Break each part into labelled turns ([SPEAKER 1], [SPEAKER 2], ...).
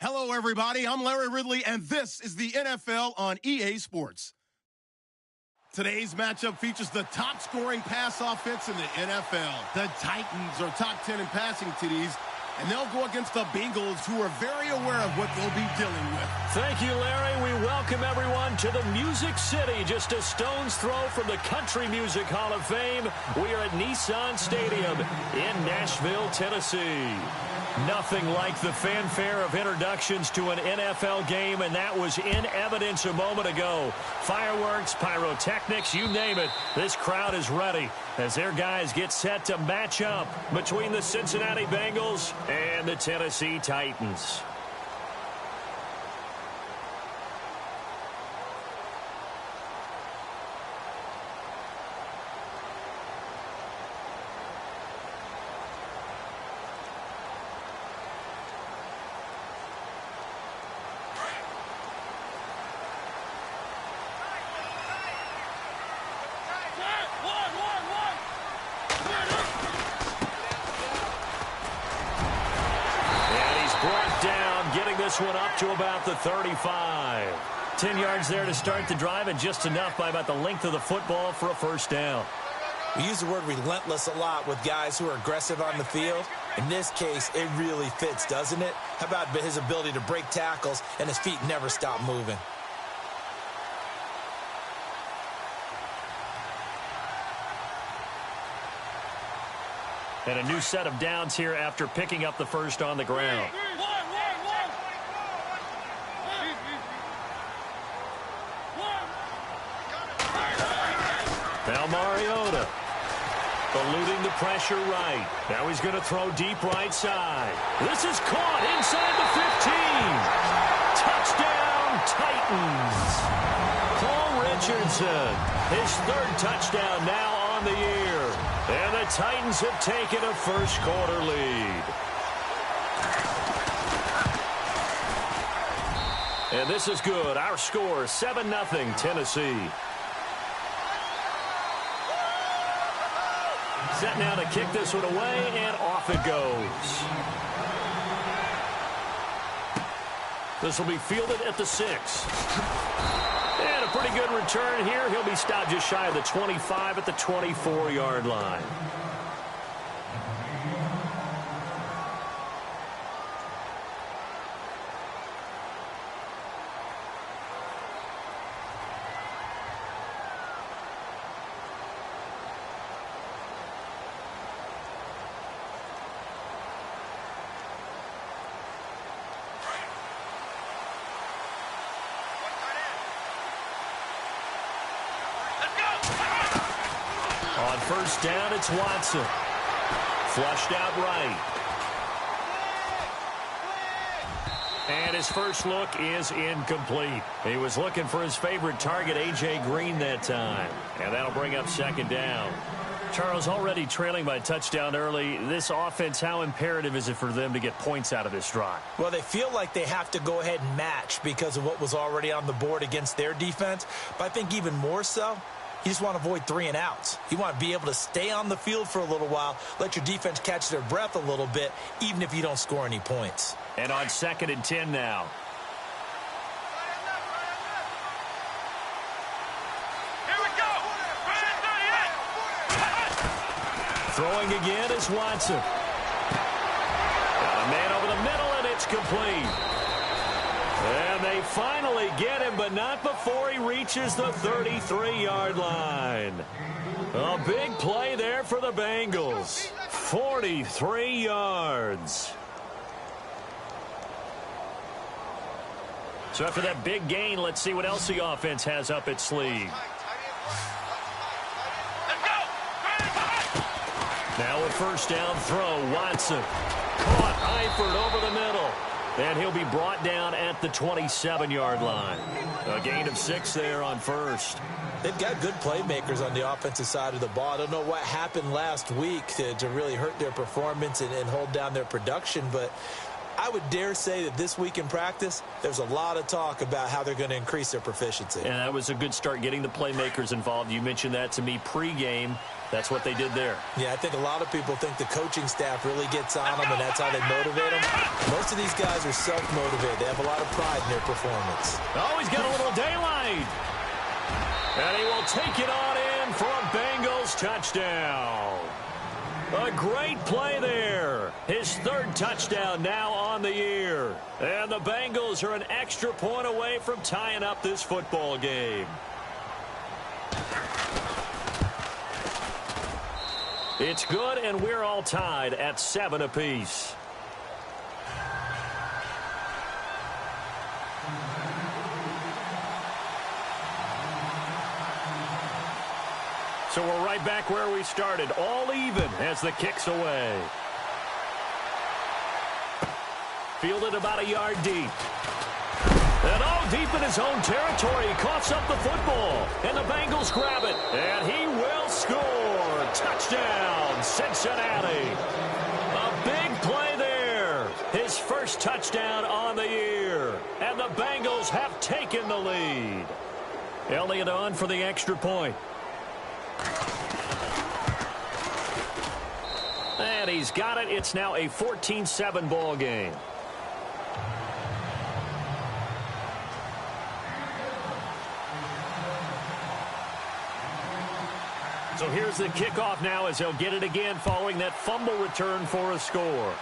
[SPEAKER 1] Hello, everybody. I'm Larry Ridley, and this is the NFL on EA Sports. Today's matchup features the top-scoring pass offense in the NFL. The Titans are top 10 in passing TDs, and they'll go against the Bengals, who are very aware of what they'll be dealing with.
[SPEAKER 2] Thank you, Larry. We welcome everyone to the Music City, just a stone's throw from the Country Music Hall of Fame. We are at Nissan Stadium in Nashville, Tennessee. Nothing like the fanfare of introductions to an NFL game, and that was in evidence a moment ago. Fireworks, pyrotechnics, you name it. This crowd is ready as their guys get set to match up between the Cincinnati Bengals and the Tennessee Titans. One up to about the 35. 10 yards there to start the drive, and just enough by about the length of the football for a first down.
[SPEAKER 3] We use the word relentless a lot with guys who are aggressive on the field. In this case, it really fits, doesn't it? How about his ability to break tackles and his feet never stop moving?
[SPEAKER 2] And a new set of downs here after picking up the first on the ground. Now Mariota eluding the pressure right. Now he's going to throw deep right side. This is caught inside the 15. Touchdown, Titans. Paul Richardson, his third touchdown now on the year. And the Titans have taken a first-quarter lead. And this is good. Our score, 7-0 Tennessee. Set now to kick this one away, and off it goes. This will be fielded at the 6. And a pretty good return here. He'll be stopped just shy of the 25 at the 24-yard line. First down, it's Watson. Flushed out right. And his first look is incomplete. He was looking for his favorite target, A.J. Green, that time. And that'll bring up second down. Charles, already trailing by a touchdown early. This offense, how imperative is it for them to get points out of this drive?
[SPEAKER 3] Well, they feel like they have to go ahead and match because of what was already on the board against their defense. But I think even more so, you just want to avoid 3 and outs. You want to be able to stay on the field for a little while, let your defense catch their breath a little bit, even if you don't score any points.
[SPEAKER 2] And on 2nd and 10 now.
[SPEAKER 4] Here we go.
[SPEAKER 2] Throwing again is Watson. Got a man over the middle, and it's complete. And they finally get him, but not before he reaches the 33-yard line. A big play there for the Bengals. 43 yards. So after that big gain, let's see what else the offense has up its sleeve. Now a first down throw, Watson. Caught Eifert over the middle. And he'll be brought down at the 27-yard line. A gain of 6 there on first.
[SPEAKER 3] They've got good playmakers on the offensive side of the ball. I don't know what happened last week to really hurt their performance and hold down their production, but I would dare say that this week in practice, there's a lot of talk about how they're going to increase their proficiency.
[SPEAKER 2] And that was a good start, getting the playmakers involved. You mentioned that to me pregame. That's what they did there.
[SPEAKER 3] Yeah, I think a lot of people think the coaching staff really gets on them, and that's how they motivate them. Most of these guys are self-motivated. They have a lot of pride in their performance.
[SPEAKER 2] Oh, he's got a little daylight. And he will take it on in for a Bengals touchdown. A great play there. His third touchdown now on the year. And the Bengals are an extra point away from tying up this football game. It's good, and we're all tied at 7 apiece. So we're right back where we started, all even as the kick's away. Fielded about a yard deep. And all deep in his own territory, he coughs up the football. And the Bengals grab it, and he will score. Touchdown, Cincinnati. A big play there. His first touchdown on the year. And the Bengals have taken the lead. Elliott on for the extra point. And he's got it. It's now a 14-7 ball game. So here's the kickoff now as he'll get it again following that fumble return for a score.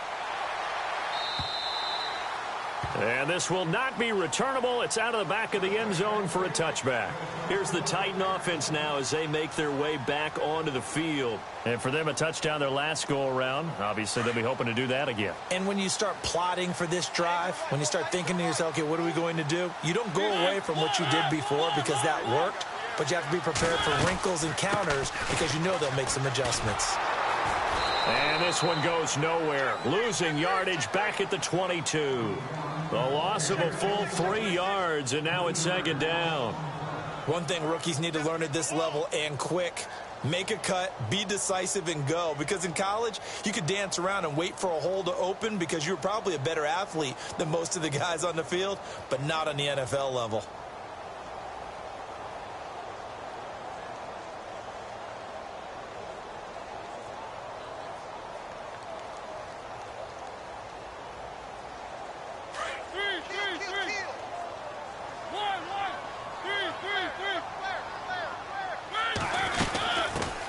[SPEAKER 2] And this will not be returnable. It's out of the back of the end zone for a touchback. Here's the Titan offense now as they make their way back onto the field. And for them, a touchdown their last go-around. Obviously, they'll be hoping to do that again.
[SPEAKER 3] And when you start plotting for this drive, when you start thinking to yourself, okay, what are we going to do? You don't go away from what you did before because that worked. But you have to be prepared for wrinkles and counters because you know they'll make some adjustments.
[SPEAKER 2] And this one goes nowhere. Losing yardage back at the 22. The loss of a full 3 yards, and now it's second down.
[SPEAKER 3] One thing rookies need to learn at this level, and quick, make a cut, be decisive, and go. Because in college, you could dance around and wait for a hole to open because you're probably a better athlete than most of the guys on the field, but not on the NFL level.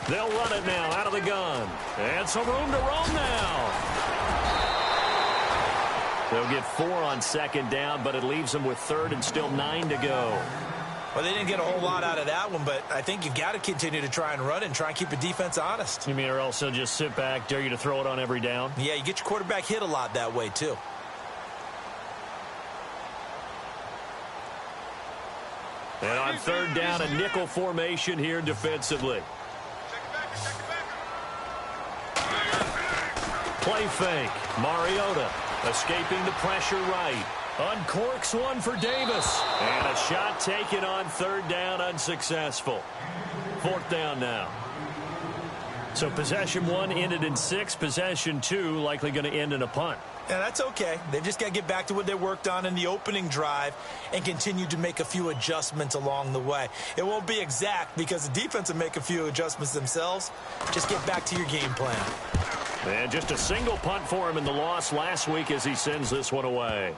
[SPEAKER 2] They'll run it now out of the gun. And some room to roam now. They'll get 4 on second down, but it leaves them with third and still 9 to go.
[SPEAKER 3] Well, they didn't get a whole lot out of that one, but I think you've got to continue to try and run and try and keep the defense honest.
[SPEAKER 2] You mean or else they'll just sit back, dare you to throw it on every down?
[SPEAKER 3] Yeah, you get your quarterback hit a lot that way, too.
[SPEAKER 2] And on third down, a nickel formation here defensively. Play fake. Mariota escaping the pressure right. Uncorks one for Davis. And a shot taken on third down, unsuccessful. Fourth down now. So possession 1 ended in 6. Possession 2 likely going to end in a punt.
[SPEAKER 3] Yeah, that's okay. They've just got to get back to what they worked on in the opening drive and continue to make a few adjustments along the way. It won't be exact because the defense will make a few adjustments themselves. Just get back to your game plan.
[SPEAKER 2] And just a single punt for him in the loss last week as he sends this one away.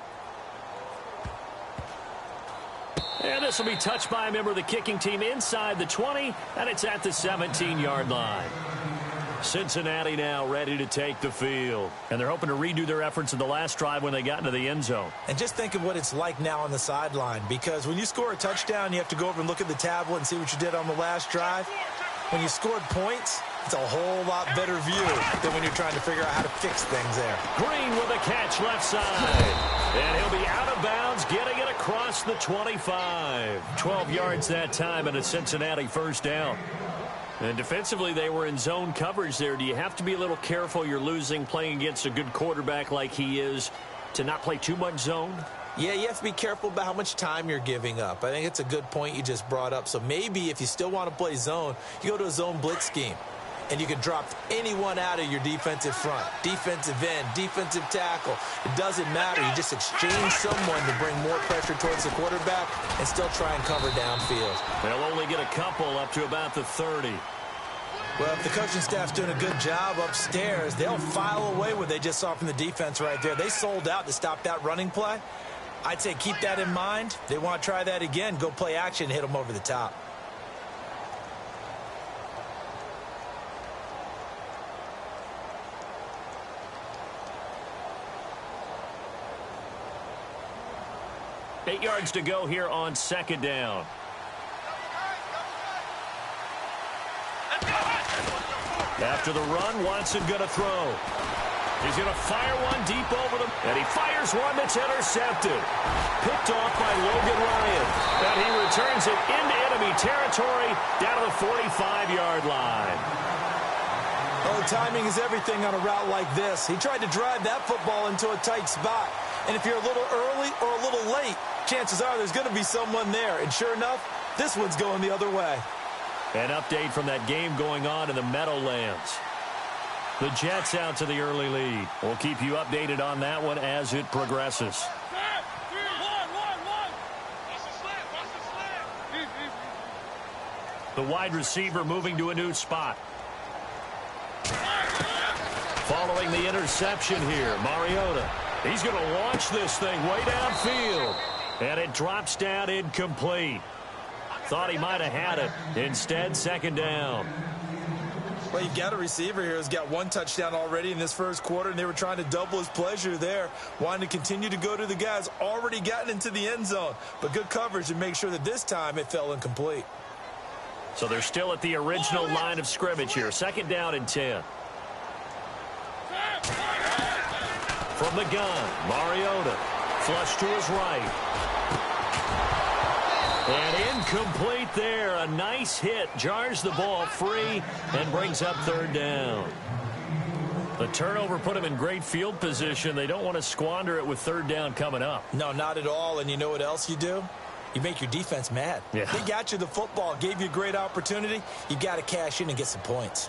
[SPEAKER 2] And this will be touched by a member of the kicking team inside the 20, and it's at the 17-yard line. Cincinnati now ready to take the field. And they're hoping to redo their efforts in the last drive when they got into the end zone.
[SPEAKER 3] And just think of what it's like now on the sideline, because when you score a touchdown, you have to go over and look at the tablet and see what you did on the last drive. When you scored points, it's a whole lot better view than when you're trying to figure out how to fix things there.
[SPEAKER 2] Green with a catch left side. And he'll be out of bounds, getting it across the 25. 12 yards that time and a Cincinnati first down. And defensively, they were in zone coverage there. Do you have to be a little careful? You're losing, playing against a good quarterback like he is, to not play too much zone?
[SPEAKER 3] Yeah, you have to be careful about how much time you're giving up. I think it's a good point you just brought up. So maybe if you still want to play zone, you go to a zone blitz scheme. and you can drop anyone out of your defensive front. Defensive end, defensive tackle. It doesn't matter. You just exchange someone to bring more pressure towards the quarterback and still try and cover downfield.
[SPEAKER 2] They'll only get a couple up to about the 30.
[SPEAKER 3] Well, if the coaching staff's doing a good job upstairs, they'll file away what they just saw from the defense right there. They sold out to stop that running play. I'd say keep that in mind. They want to try that again. Go play action and hit them over the top.
[SPEAKER 2] Eight yards to go here on second down. After the run, Watson going to throw. He's going to fire one deep over them, and he fires one that's intercepted. Picked off by Logan Ryan. And he returns it into enemy territory down to the 45-yard line.
[SPEAKER 3] Oh, timing is everything on a route like this. He tried to drive that football into a tight spot. And if you're a little early or a little late, chances are there's going to be someone there. And sure enough, this one's going the other way.
[SPEAKER 2] An update from that game going on in the Meadowlands. The Jets out to the early lead. We'll keep you updated on that one as it progresses. The wide receiver moving to a new spot. Following the interception here, Mariota. He's going to launch this thing way downfield. And it drops down incomplete. Thought he might have had it. Instead, second down.
[SPEAKER 3] Well, you've got a receiver here who's got one touchdown already in this first quarter, and they were trying to double his pleasure there, wanting to continue to go to the guys already gotten into the end zone. But good coverage to make sure that this time it fell incomplete.
[SPEAKER 2] So they're still at the original line of scrimmage here. Second down and 10. From the gun, Mariota. Flush to his right. And incomplete there. A nice hit. Jars the ball free and brings up third down. The turnover put him in great field position. They don't want to squander it with third down coming up.
[SPEAKER 3] No, not at all. And you know what else you do? You make your defense mad.
[SPEAKER 2] Yeah.
[SPEAKER 3] They got you the football, gave you a great opportunity. You got to cash in and get some points.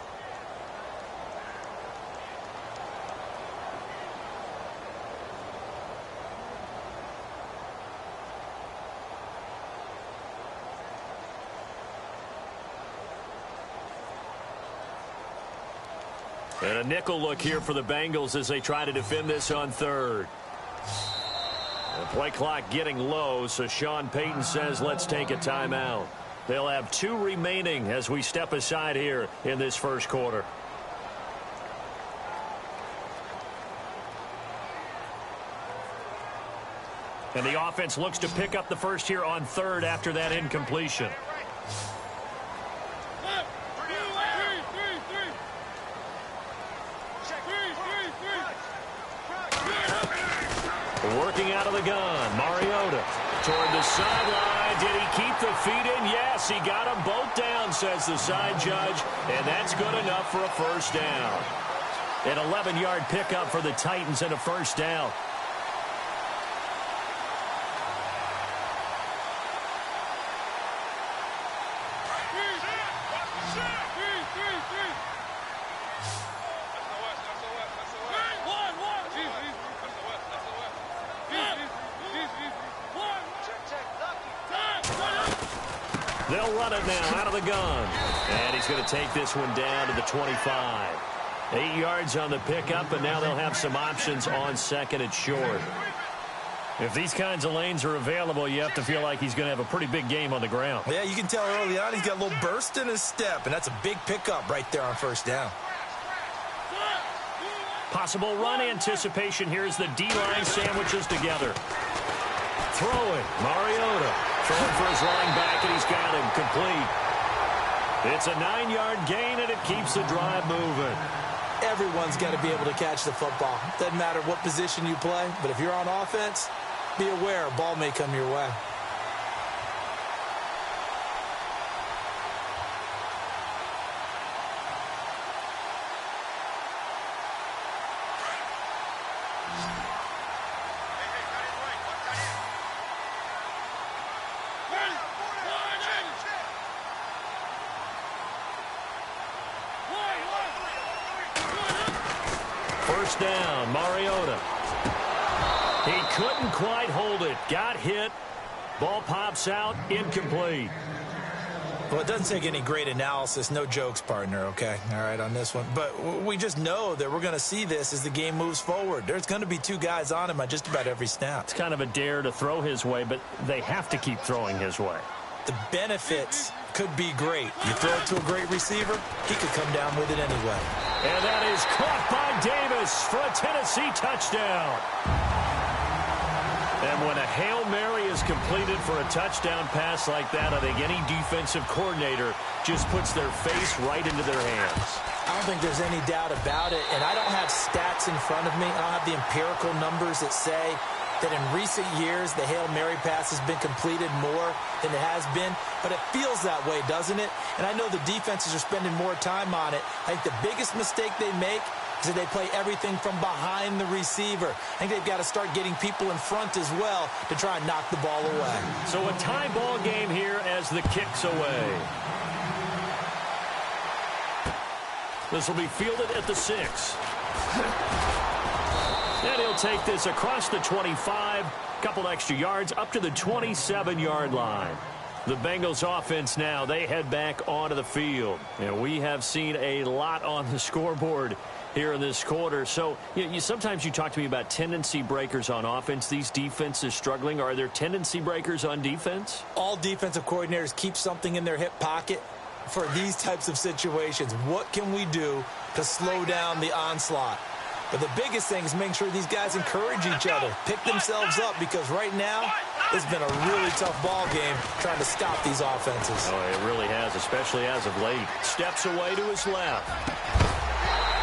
[SPEAKER 2] And a nickel look here for the Bengals as they try to defend this on third. The play clock getting low, so Sean Payton says let's take a timeout. They'll have 2 remaining as we step aside here in this first quarter. And the offense looks to pick up the first here on third after that incompletion. Working out of the gun, Mariota toward the sideline. Did he keep the feet in? Yes, he got them both down, says the side judge, and that's good enough for a first down. An 11-yard pickup for the Titans and a first down. They'll run it now out of the gun. And he's going to take this one down to the 25. 8 yards on the pickup, and now they'll have some options on second and short. If these kinds of lanes are available, you have to feel like he's going to have a pretty big game on the ground.
[SPEAKER 3] Yeah, you can tell early on he's got a little burst in his step, and that's a big pickup right there on first down.
[SPEAKER 2] Possible run anticipation. Here's the D-line sandwiches together. Throwing, Mariota. Throwing for his running back, and he's got him complete. It's a 9-yard gain, and it keeps the drive moving.
[SPEAKER 3] Everyone's got to be able to catch the football. Doesn't matter what position you play, but if you're on offense, be aware a ball may come your way.
[SPEAKER 2] first down. Mariota. He couldn't quite hold it. Got hit. Ball pops out. Incomplete.
[SPEAKER 3] Well, it doesn't take any great analysis. No jokes, partner, okay? All right, on this one. But we just know that we're going to see this as the game moves forward. There's going to be two guys on him on just about every snap.
[SPEAKER 2] It's kind of a dare to throw his way, but they have to keep throwing his way.
[SPEAKER 3] The benefits could be great. You throw it to a great receiver, he could come down with it anyway.
[SPEAKER 2] And that is caught by Davis for a Tennessee touchdown. And when a Hail Mary is completed for a touchdown pass like that, I think any defensive coordinator just puts their face right into their hands.
[SPEAKER 3] I don't think there's any doubt about it, and I don't have stats in front of me. I don't have the empirical numbers that say that in recent years the Hail Mary pass has been completed more than it has been, but it feels that way, doesn't it? And I know the defenses are spending more time on it. I think the biggest mistake they make is that they play everything from behind the receiver. I think they've got to start getting people in front as well to try and knock the ball away.
[SPEAKER 2] So a tie ball game here as the kick's away. This will be fielded at the 6. And he'll take this across the 25, couple extra yards up to the 27-yard line. The Bengals offense now, they head back onto the field. And we have seen a lot on the scoreboard here in this quarter. So sometimes you talk to me about tendency breakers on offense. These defenses struggling. Are there tendency breakers on defense?
[SPEAKER 3] All defensive coordinators keep something in their hip pocket for these types of situations. What can we do to slow down the onslaught? But the biggest thing is making sure these guys encourage each other, pick themselves up, because right now it's been a really tough ball game trying to stop these offenses.
[SPEAKER 2] Oh, it really has, especially as of late. Steps away to his left.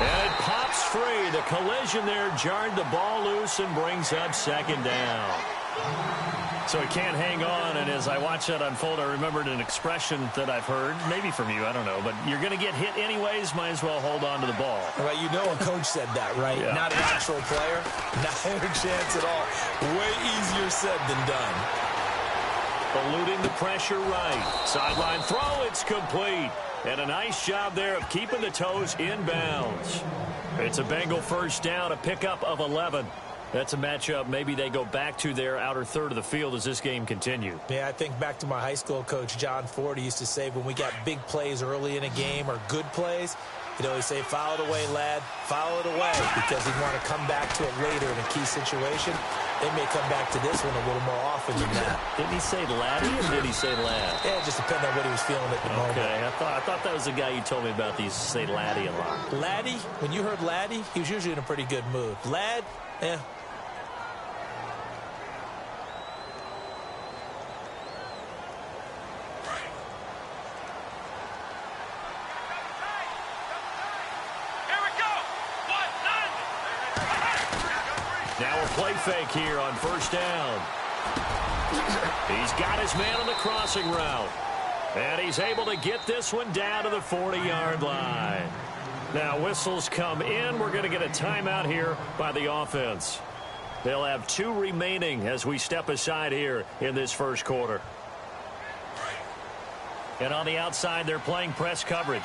[SPEAKER 2] And it pops free. The collision there jarred the ball loose and brings up second down. So he can't hang on, and as I watch that unfold, I remembered an expression that I've heard, maybe from you, I don't know, but you're going to get hit anyways, might as well hold on to the ball.
[SPEAKER 3] Right, you know a coach said that, right?
[SPEAKER 2] Yeah.
[SPEAKER 3] Not an actual player. Not a chance at all. Way easier said than done.
[SPEAKER 2] Eluding the pressure right. Sideline throw, it's complete. And a nice job there of keeping the toes in bounds. It's a Bengal first down, a pickup of 11. That's a matchup maybe they go back to their outer third of the field as this game continues.
[SPEAKER 3] Yeah, I think back to my high school coach, John Ford. He used to say when we got big plays early in a game or good plays, he'd always say, foul it away, lad, foul it away, because he'd want to come back to it later in a key situation. They may come back to this one a little more often than that.
[SPEAKER 2] Didn't he say laddie or did he say lad?
[SPEAKER 3] Yeah, it just depends on what he was feeling at the moment.
[SPEAKER 2] Okay, I thought that was the guy you told me about. He used to say laddie a lot.
[SPEAKER 3] Laddie, when you heard laddie, he was usually in a pretty good mood. Lad, eh.
[SPEAKER 2] Now a play fake here on first down. He's got his man on the crossing route. And he's able to get this one down to the 40-yard line. Now whistles come in. We're going to get a timeout here by the offense. They'll have 2 remaining as we step aside here in this first quarter. And on the outside, they're playing press coverage.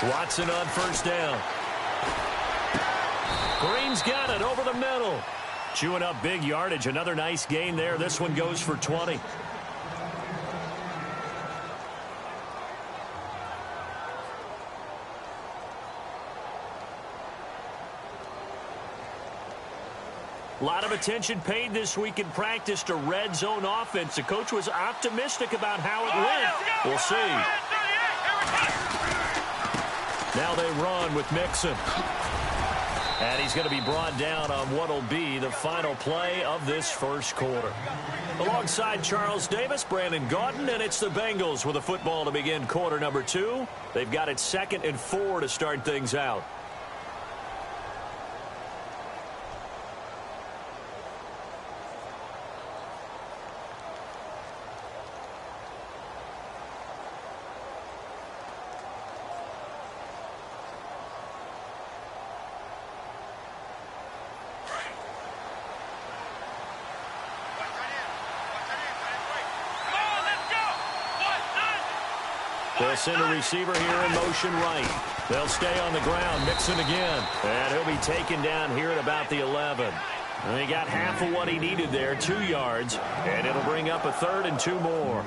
[SPEAKER 2] Watson on first down. Green's got it over the middle. Chewing up big yardage. Another nice gain there. This one goes for 20. A lot of attention paid this week in practice to red zone offense. The coach was optimistic about how it went. We'll see. Now they run with Mixon. And he's going to be brought down on what will be the final play of this first quarter. Alongside Charles Davis, Brandon Gaudin, and it's the Bengals with a football to begin quarter number 2. They've got it 2nd and 4 to start things out. They'll send a receiver here in motion right. They'll stay on the ground, mixing again. And he'll be taken down here at about the 11. And he got half of what he needed there, 2 yards. And it'll bring up a 3rd and 2 more.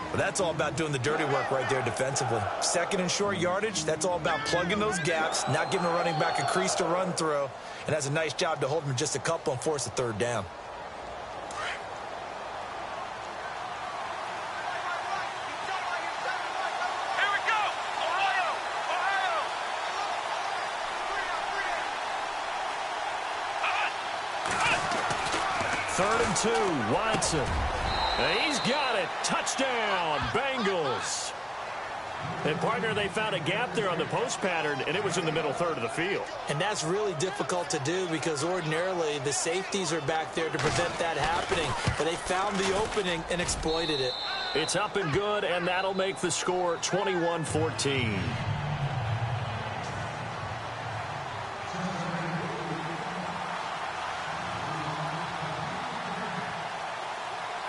[SPEAKER 3] Well, that's all about doing the dirty work right there defensively. 2nd and short yardage, that's all about plugging those gaps, not giving a running back a crease to run through. And has a nice job to hold him just a couple and force a 3rd down.
[SPEAKER 4] Here we go! Ohio! Ohio!
[SPEAKER 2] 3rd and 2, Watson. And he's got it. Touchdown, Bengals. And, partner, they found a gap there on the post pattern, and it was in the middle 3rd of the field.
[SPEAKER 3] And that's really difficult to do because ordinarily the safeties are back there to prevent that happening. But they found the opening and exploited it.
[SPEAKER 2] It's up and good, and that'll make the score 21-14.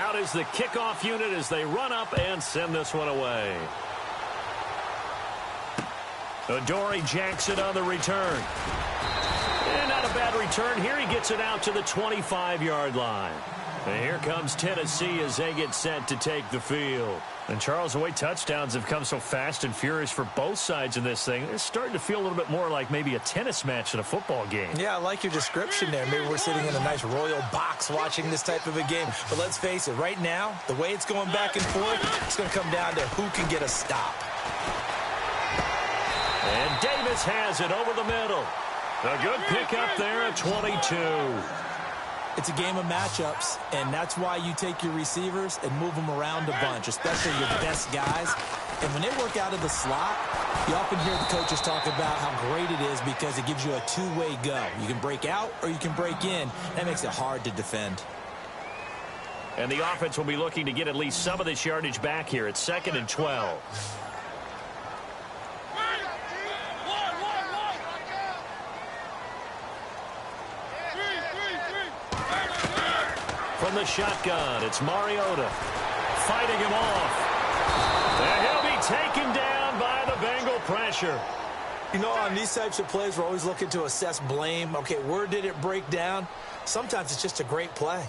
[SPEAKER 2] Out is the kickoff unit as they run up and send this one away. Adoree Jackson on the return. And not a bad return here. He gets it out to the 25-yard line. And here comes Tennessee as they get set to take the field. And, Charles, the way touchdowns have come so fast and furious for both sides in this thing, it's starting to feel a little bit more like maybe a tennis match in a football game.
[SPEAKER 3] Yeah, I like your description there. Maybe we're sitting in a nice royal box watching this type of a game. But let's face it, right now, the way it's going back and forth, it's going to come down to who can get a stop.
[SPEAKER 2] And Davis has it over the middle. A good pickup there at 22.
[SPEAKER 3] It's a game of matchups, and that's why you take your receivers and move them around a bunch, especially your best guys. And when they work out of the slot, you often hear the coaches talk about how great it is because it gives you a two-way go. You can break out or you can break in. That makes it hard to defend.
[SPEAKER 2] And the offense will be looking to get at least some of this yardage back here at 2nd and 12. From the shotgun, it's Mariota fighting him off. And he'll be taken down by the Bengal pressure.
[SPEAKER 3] You know, on these types of plays, we're always looking to assess blame. Okay, where did it break down? Sometimes it's just a great play.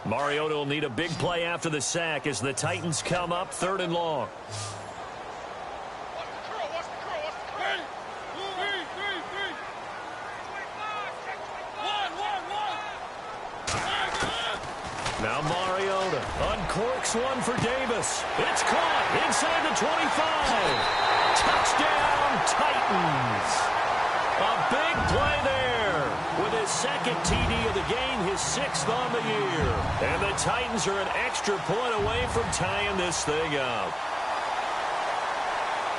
[SPEAKER 2] Mariota will need a big play after the sack as the Titans come up 3rd and long. Now Mariota uncorks one for Davis. It's caught inside the 25. Touchdown, Titans. A big play there with his 2nd TD of the game, his 6th on the year. And the Titans are an extra point away from tying this thing up.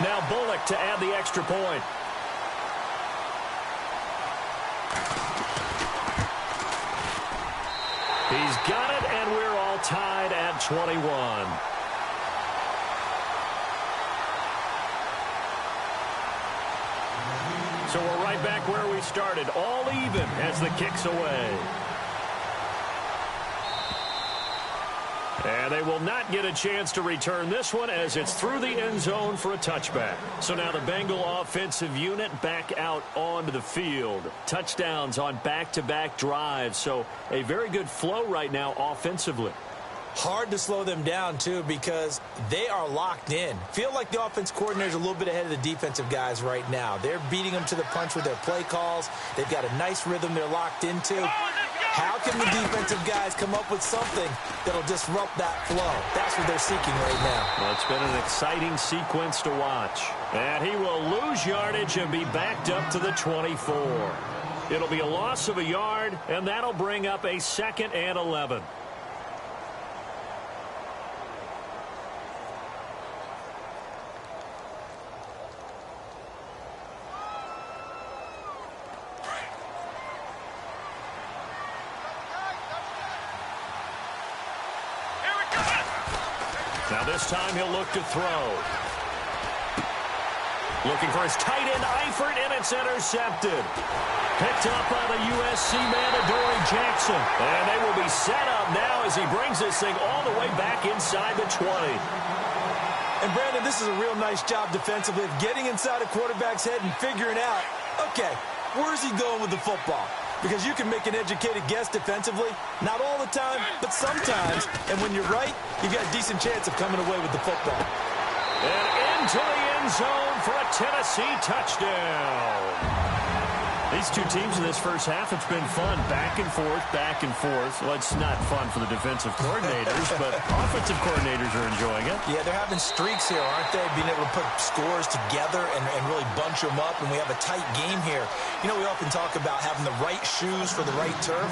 [SPEAKER 2] Now Bullock to add the extra point. He's got it, and we're all tied at 21. So we're right back where we started, all even as the kick's away. And they will not get a chance to return this one as it's through the end zone for a touchback. So now the Bengal offensive unit back out onto the field. Touchdowns on back-to-back drives. So a very good flow right now offensively.
[SPEAKER 3] Hard to slow them down, too, because they are locked in. Feel like the offense coordinator is a little bit ahead of the defensive guys right now. They're beating them to the punch with their play calls. They've got a nice rhythm they're locked into. How can the defensive guys come up with something that'll disrupt that flow? That's what they're seeking right now.
[SPEAKER 2] Well, it's been an exciting sequence to watch. And he will lose yardage and be backed up to the 24. It'll be a loss of a yard, and that'll bring up a 2nd and 11. Now this time he'll look to throw. Looking for his tight end, Eifert, and it's intercepted. Picked up by the USC man, Adoree Jackson. And they will be set up now as he brings this thing all the way back inside the 20.
[SPEAKER 3] And, Brandon, this is a real nice job defensively of getting inside a quarterback's head and figuring out, okay, where's he going with the football? Because you can make an educated guess defensively. Not all the time, but sometimes. And when you're right, you've got a decent chance of coming away with the football.
[SPEAKER 2] And into the end zone for a Tennessee touchdown. These two teams in this first half, it's been fun. Back and forth, back and forth. Well, it's not fun for the defensive coordinators, but offensive coordinators are enjoying it.
[SPEAKER 3] Yeah, they're having streaks here, aren't they? Being able to put scores together and really bunch them up, and we have a tight game here. You know, we often talk about having the right shoes for the right turf.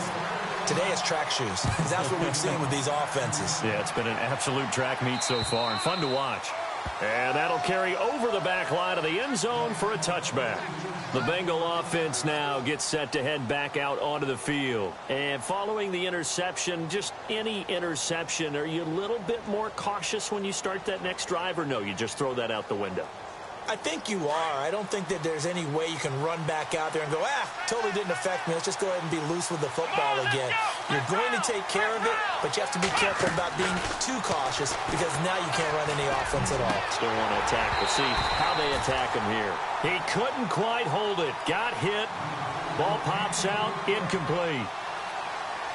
[SPEAKER 3] Today it's track shoes, because that's what we've seen with these offenses.
[SPEAKER 2] Yeah, it's been an absolute track meet so far, and fun to watch. And that'll carry over the back line of the end zone for a touchback. The Bengal offense now gets set to head back out onto the field. And following the interception, just any interception, are you a little bit more cautious when you start that next drive, or no, you just throw that out the window?
[SPEAKER 3] I think you are. I don't think that there's any way you can run back out there and go, totally didn't affect me. Let's just go ahead and be loose with the football again. You're going to take care of it, but you have to be careful about being too cautious because now you can't run any offense at all.
[SPEAKER 2] Still want to attack. We'll see how they attack him here. He couldn't quite hold it. Got hit. Ball pops out. Incomplete.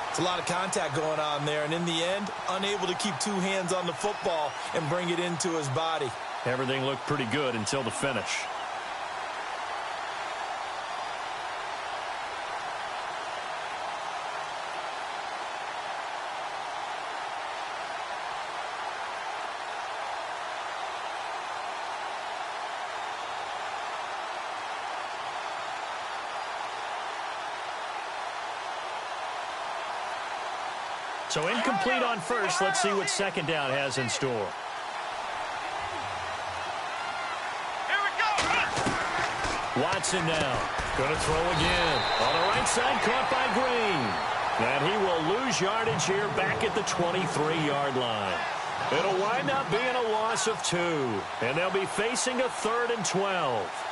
[SPEAKER 3] It's a lot of contact going on there, and in the end, unable to keep two hands on the football and bring it into his body.
[SPEAKER 2] Everything looked pretty good until the finish. So incomplete on first. Let's see what second down has in store. Watson now. Going to throw again. On the right side, caught by Green. And he will lose yardage here back at the 23-yard line. It'll wind up being a loss of 2. And they'll be facing a 3rd and 12.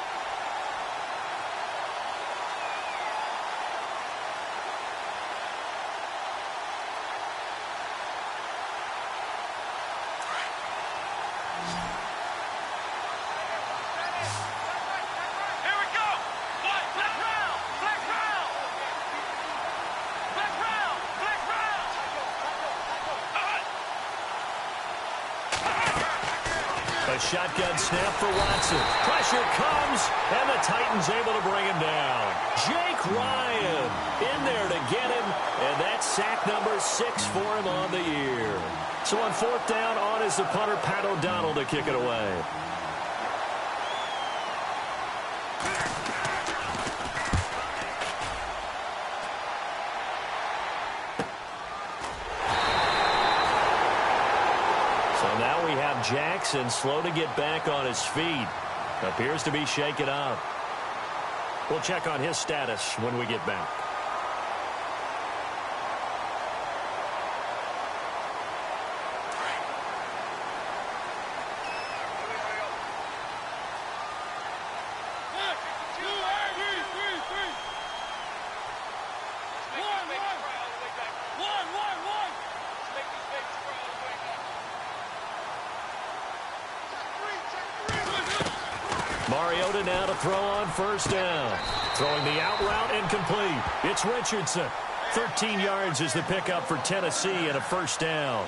[SPEAKER 2] Shotgun snap for Watson. Pressure comes, and the Titans able to bring him down. Jake Ryan in there to get him, and that's sack number 6 for him on the year. So on 4th down, on is the punter, Pat O'Donnell, to kick it away. Jackson slow to get back on his feet. Appears to be shaken up. We'll check on his status when we get back. Mariota now to throw on 1st down. Throwing the out route incomplete. It's Richardson. 13 yards is the pickup for Tennessee and a 1st down.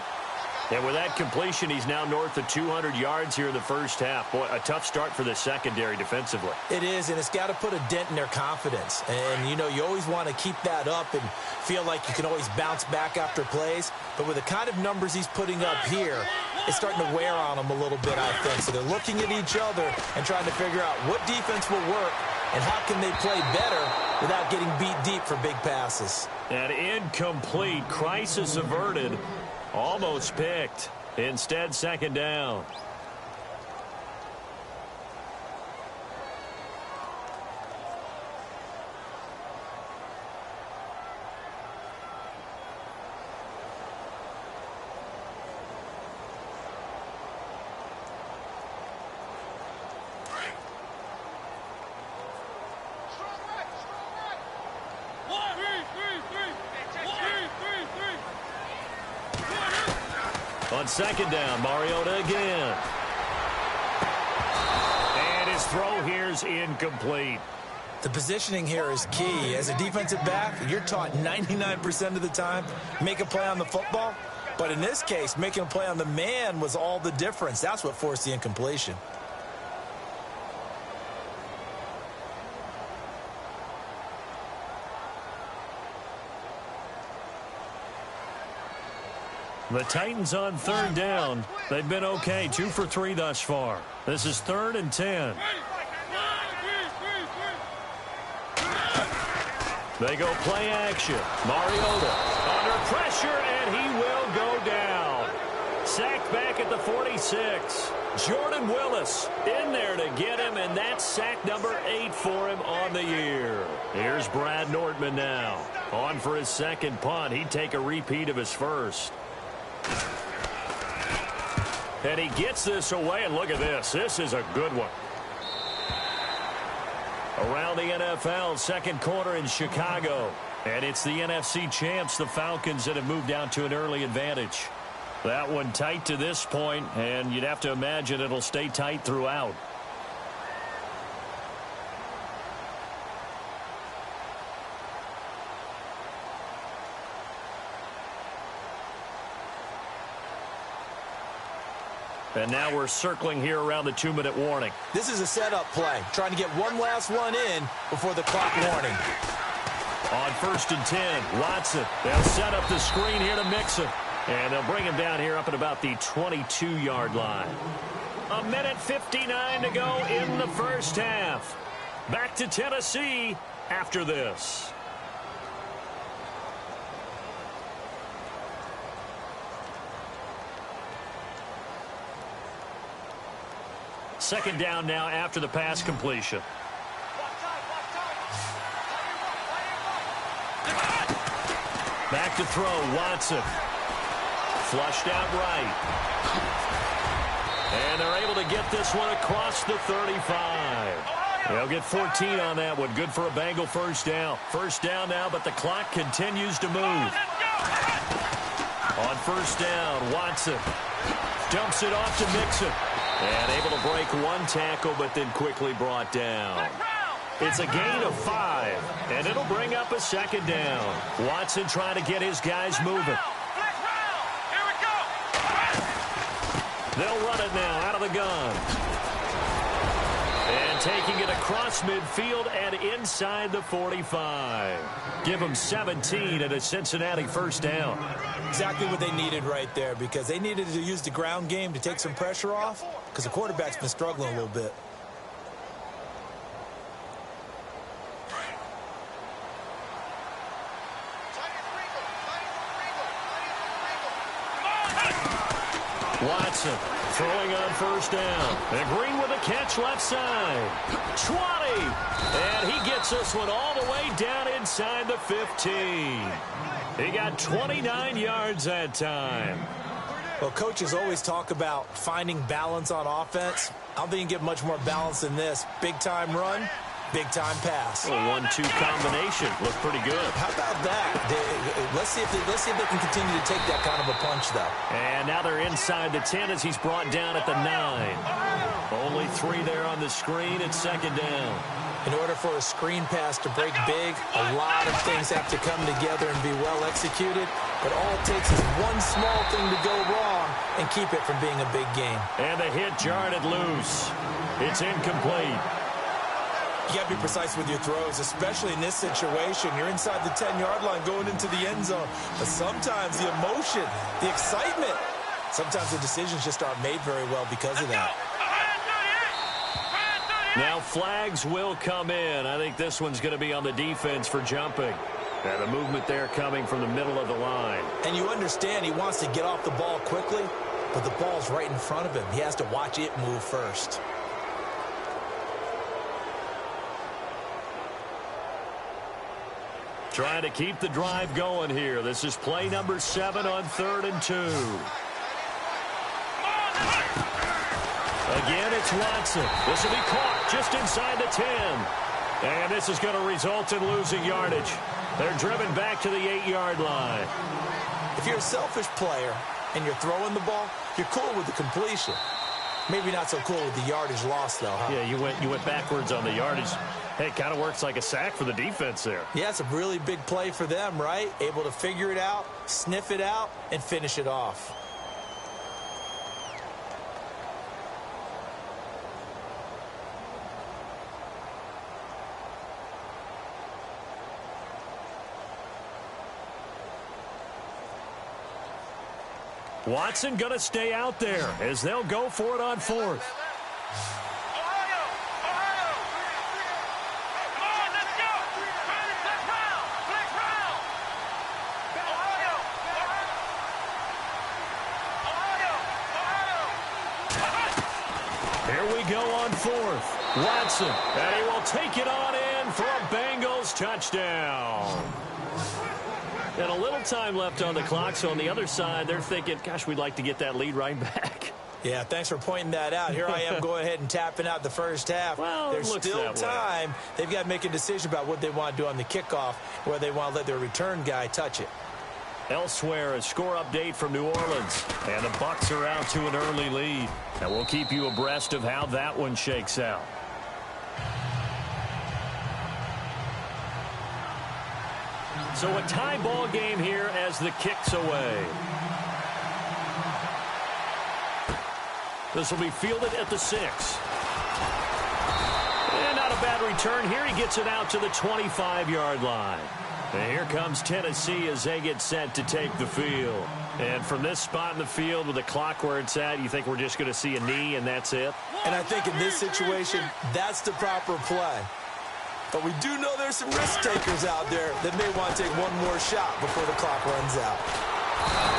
[SPEAKER 2] And with that completion, he's now north of 200 yards here in the first half. Boy, a tough start for the secondary defensively.
[SPEAKER 3] It is, and it's got to put a dent in their confidence. And, you know, you always want to keep that up and feel like you can always bounce back after plays. But with the kind of numbers he's putting up here, it's starting to wear on them a little bit, I think. So they're looking at each other and trying to figure out what defense will work and how can they play better without getting beat deep for big passes.
[SPEAKER 2] And incomplete. Crisis averted. Almost picked. Instead, 2nd down. On second down, Mariota again. And his throw here's incomplete.
[SPEAKER 3] The positioning here is key. As a defensive back, you're taught 99% of the time, make a play on the football. But in this case, making a play on the man was all the difference. That's what forced the incompletion.
[SPEAKER 2] The Titans on third down. They've been okay, 2 for 3 thus far. This is 3rd and 10. They go play action. Mariota under pressure, and he will go down. Sacked back at the 46. Jordan Willis in there to get him, and that's sack number 8 for him on the year. Here's Brad Nortman now. On for his second punt. He'd take a repeat of his first. And he gets this away, and look at this. This is a good one. Around the NFL, second quarter in Chicago. And it's the NFC champs, the Falcons, that have moved down to an early advantage. That one tight to this point, and you'd have to imagine it'll stay tight throughout. And now we're circling here around the 2-minute warning.
[SPEAKER 3] This is a setup play, trying to get one last one in before the clock warning.
[SPEAKER 2] On 1st and 10, Watson. They'll set up the screen here to Mixon. And they'll bring him down here up at about the 22-yard line. 1:59 to go in the first half. Back to Tennessee after this. Second down now after the pass completion. Back to throw, Watson. Flushed out right. And they're able to get this one across the 35. They'll get 14 on that one. Good for a Bengal first down. First down now, but the clock continues to move. On first down, Watson dumps it off to Mixon. And able to break one tackle, but then quickly brought down. It's a gain of 5, and it'll bring up a second down. Watson trying to get his guys moving. They'll run it now out of the gun. And taking it across midfield and inside the 45. Give them 17 and a Cincinnati first down.
[SPEAKER 3] Exactly what they needed right there, because they needed to use the ground game to take some pressure off, because the quarterback's been struggling a little bit.
[SPEAKER 2] Watson throwing on first down. And Green with a catch left side. 20. And he gets this one all the way down inside the 15. He got 29 yards that time.
[SPEAKER 3] Well, coaches always talk about finding balance on offense. I don't think you can get much more balance than this. Big-time run, big-time pass.
[SPEAKER 2] A 1-2 combination. Looked pretty good.
[SPEAKER 3] How about that? Let's see if they can continue to take that kind of a punch, though.
[SPEAKER 2] And now they're inside the 10 as he's brought down at the 9. Only 3 there on the screen. It's second down.
[SPEAKER 3] In order for a screen pass to break big, a lot of things have to come together and be well executed. But all it takes is one small thing to go wrong and keep it from being a big game.
[SPEAKER 2] And the hit jarred it loose. It's incomplete.
[SPEAKER 3] You got to be precise with your throws, especially in this situation. You're inside the 10-yard line going into the end zone. But sometimes the emotion, the excitement, sometimes the decisions just aren't made very well because of that.
[SPEAKER 2] Now flags will come in. I think this one's going to be on the defense for jumping. And the movement there coming from the middle of the line.
[SPEAKER 3] And you understand he wants to get off the ball quickly, but the ball's right in front of him. He has to watch it move first.
[SPEAKER 2] Trying to keep the drive going here. This is play number 7 on 3rd and 2. Again, it's Watson. This will be caught just inside the 10. And this is going to result in losing yardage. They're driven back to the 8-yard line.
[SPEAKER 3] If you're a selfish player, and you're throwing the ball, you're cool with the completion. Maybe not so cool with the yardage loss, though, huh?
[SPEAKER 2] Yeah, you went backwards on the yardage. Hey, it kind of works like a sack for the defense there.
[SPEAKER 3] Yeah, it's a really big play for them, right? Able to figure it out, sniff it out, and finish it off.
[SPEAKER 2] Watson going to stay out there as they'll go for it on fourth. Here we go on fourth. Watson, and he will take it on in for a Bengals touchdown. And a little time left on the clock, so on the other side, they're thinking, gosh, we'd like to get that lead right back.
[SPEAKER 3] Yeah, thanks for pointing that out. Here I am going ahead and tapping out the first half.
[SPEAKER 2] Well,
[SPEAKER 3] there's still time.
[SPEAKER 2] Way.
[SPEAKER 3] They've got to make a decision about what they want to do on the kickoff, whether they want to let their return guy touch it.
[SPEAKER 2] Elsewhere, a score update from New Orleans. And the Bucs are out to an early lead. And we'll keep you abreast of how that one shakes out. So a tie ball game here as the kick's away. This will be fielded at the 6. And not a bad return here. He gets it out to the 25-yard line. And here comes Tennessee as they get set to take the field. And from this spot in the field with the clock where it's at, you think we're just going to see a knee and that's it?
[SPEAKER 3] And I think in this situation, that's the proper play. But we do know there's some risk takers out there that may want to take one more shot before the clock runs out.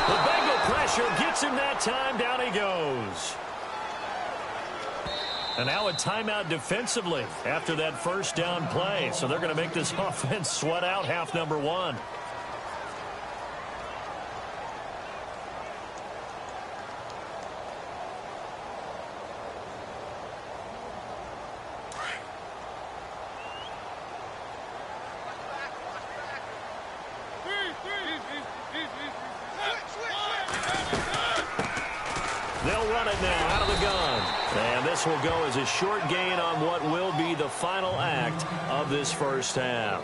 [SPEAKER 2] The Bengal pressure gets him that time. Down he goes. And now a timeout defensively after that first down play. So they're going to make this offense sweat out half number one. They'll run it now out of the gun. And this will go as a short gain on what will be the final act of this first half.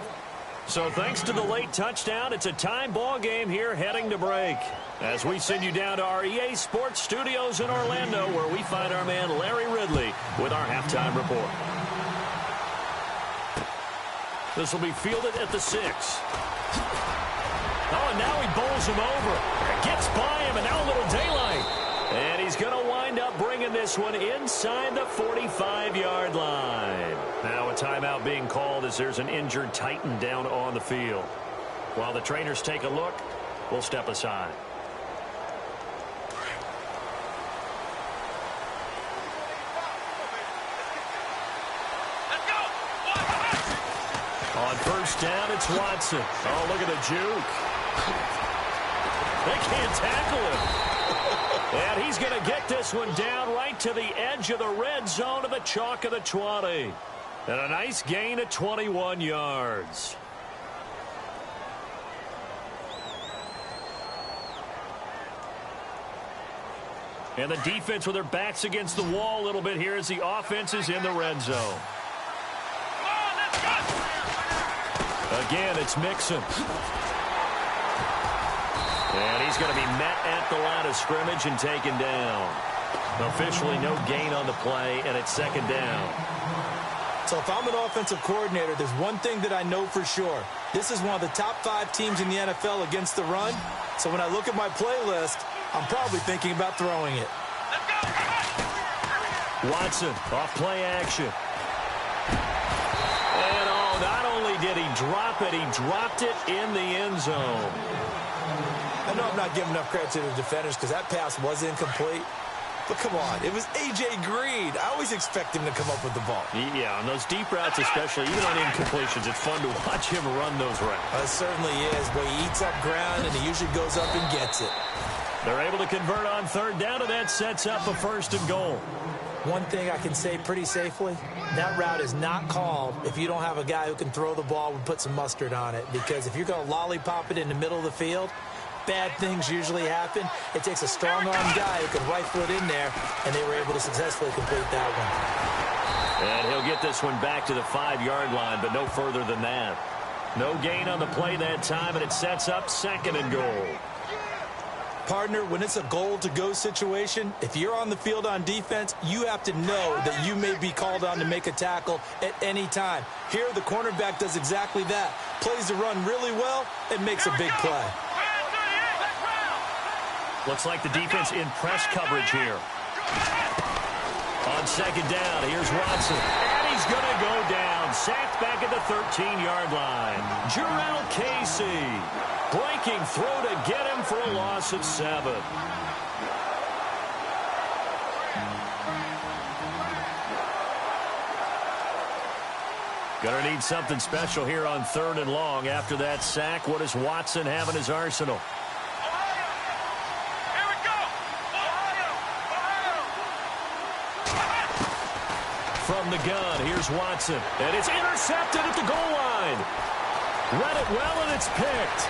[SPEAKER 2] So thanks to the late touchdown, it's a time ball game here heading to break. As we send you down to our EA Sports Studios in Orlando, where we find our man Larry Ridley with our halftime report. This will be fielded at the 6. Oh, and now he bowls him over. Gets by him, and now a little daylight. And he's going to wind up bringing this one inside the 45-yard line. Now a timeout being called as there's an injured Titan down on the field. While the trainers take a look, we'll step aside. On first down, it's Watson. Oh, look at the juke. They can't tackle him. And he's going to get this one down right to the edge of the red zone to the chalk of the 20. And a nice gain of 21 yards. And the defense with their backs against the wall a little bit here as the offense is in the red zone. Again, it's Mixon. And he's going to be met at the line of scrimmage and taken down. Officially no gain on the play, and it's second down.
[SPEAKER 3] So if I'm an offensive coordinator, there's one thing that I know for sure. This is one of the top 5 teams in the NFL against the run. So when I look at my playlist, I'm probably thinking about throwing it.
[SPEAKER 2] Watson off play action. And not only did he drop it, he dropped it in the end zone.
[SPEAKER 3] I know I'm not giving enough credit to the defenders because that pass was incomplete. But come on, it was A.J. Green. I always expect him to come up with the ball.
[SPEAKER 2] Yeah, on those deep routes especially, even on incompletions, it's fun to watch him run those routes.
[SPEAKER 3] It certainly is, but he eats up ground and he usually goes up and gets it.
[SPEAKER 2] They're able to convert on third down, and that sets up a first and goal.
[SPEAKER 3] One thing I can say pretty safely, that route is not called if you don't have a guy who can throw the ball and put some mustard on it. Because if you're going to lollipop it in the middle of the field, bad things usually happen. It takes a strong-arm guy who can rifle it in there, and they were able to successfully complete that one.
[SPEAKER 2] And he'll get this one back to the 5-yard line, but no further than that. No gain on the play that time, and it sets up 2nd and goal.
[SPEAKER 3] Partner, when it's a goal-to-go situation, if you're on the field on defense, you have to know that you may be called on to make a tackle at any time. Here, the cornerback does exactly that. Plays the run really well and makes a big play.
[SPEAKER 2] Looks like the defense in press coverage here. On 2nd down, here's Watson. And he's going to go down. Sacked back at the 13-yard line. Jarrell Casey. Breaking through to get him for a loss of 7. Gonna need something special here on 3rd and long. After that sack, what does Watson have in his arsenal?
[SPEAKER 4] Here we go!
[SPEAKER 2] From the gun, here's Watson. And it's intercepted at the goal line. Read it well, and it's picked.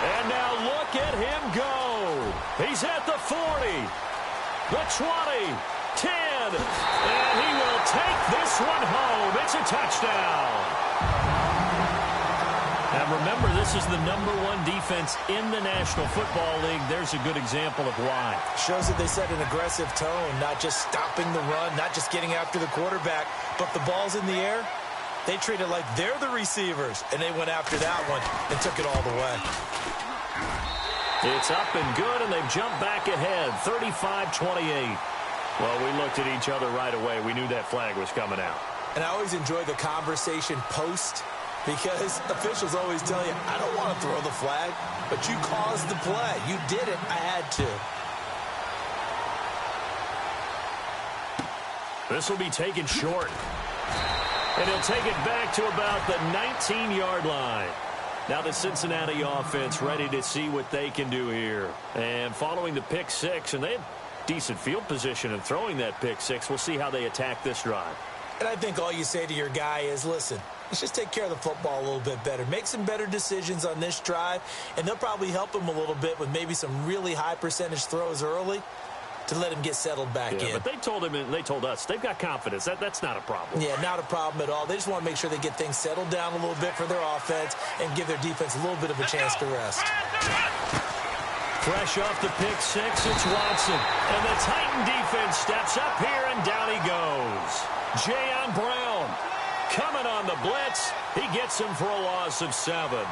[SPEAKER 2] And now look at him go. He's at the 40, the 20, 10, and he will take this one home. It's a touchdown. And remember, this is the #1 defense in the National Football League. There's a good example of why.
[SPEAKER 3] Shows that they set an aggressive tone, not just stopping the run, not just getting after the quarterback, but the ball's in the air. They treat it like they're the receivers, and they went after that one and took it all the way.
[SPEAKER 2] It's up and good, and they've jumped back ahead, 35-28. Well, we looked at each other right away. We knew that flag was coming out.
[SPEAKER 3] And I always enjoy the conversation post, because officials always tell you, I don't want to throw the flag, but you caused the play. You did it. I had to.
[SPEAKER 2] This will be taken short. And he'll take it back to about the 19-yard line. Now the Cincinnati offense ready to see what they can do here. And following the pick 6, and they had decent field position and throwing that pick 6, we'll see how they attack this drive.
[SPEAKER 3] And I think all you say to your guy is, listen, let's just take care of the football a little bit better. Make some better decisions on this drive, and they'll probably help him a little bit with maybe some really high percentage throws early to let him get settled back in.
[SPEAKER 2] But they told him, and they told us, they've got confidence. That's not a problem.
[SPEAKER 3] Yeah, not a problem at all. They just want to make sure they get things settled down a little bit for their offense and give their defense a little bit of a chance to rest.
[SPEAKER 2] Fresh off the pick 6, it's Watson. And the Titan defense steps up here, and down he goes. Jayon Brown coming on the blitz. He gets him for a loss of 7.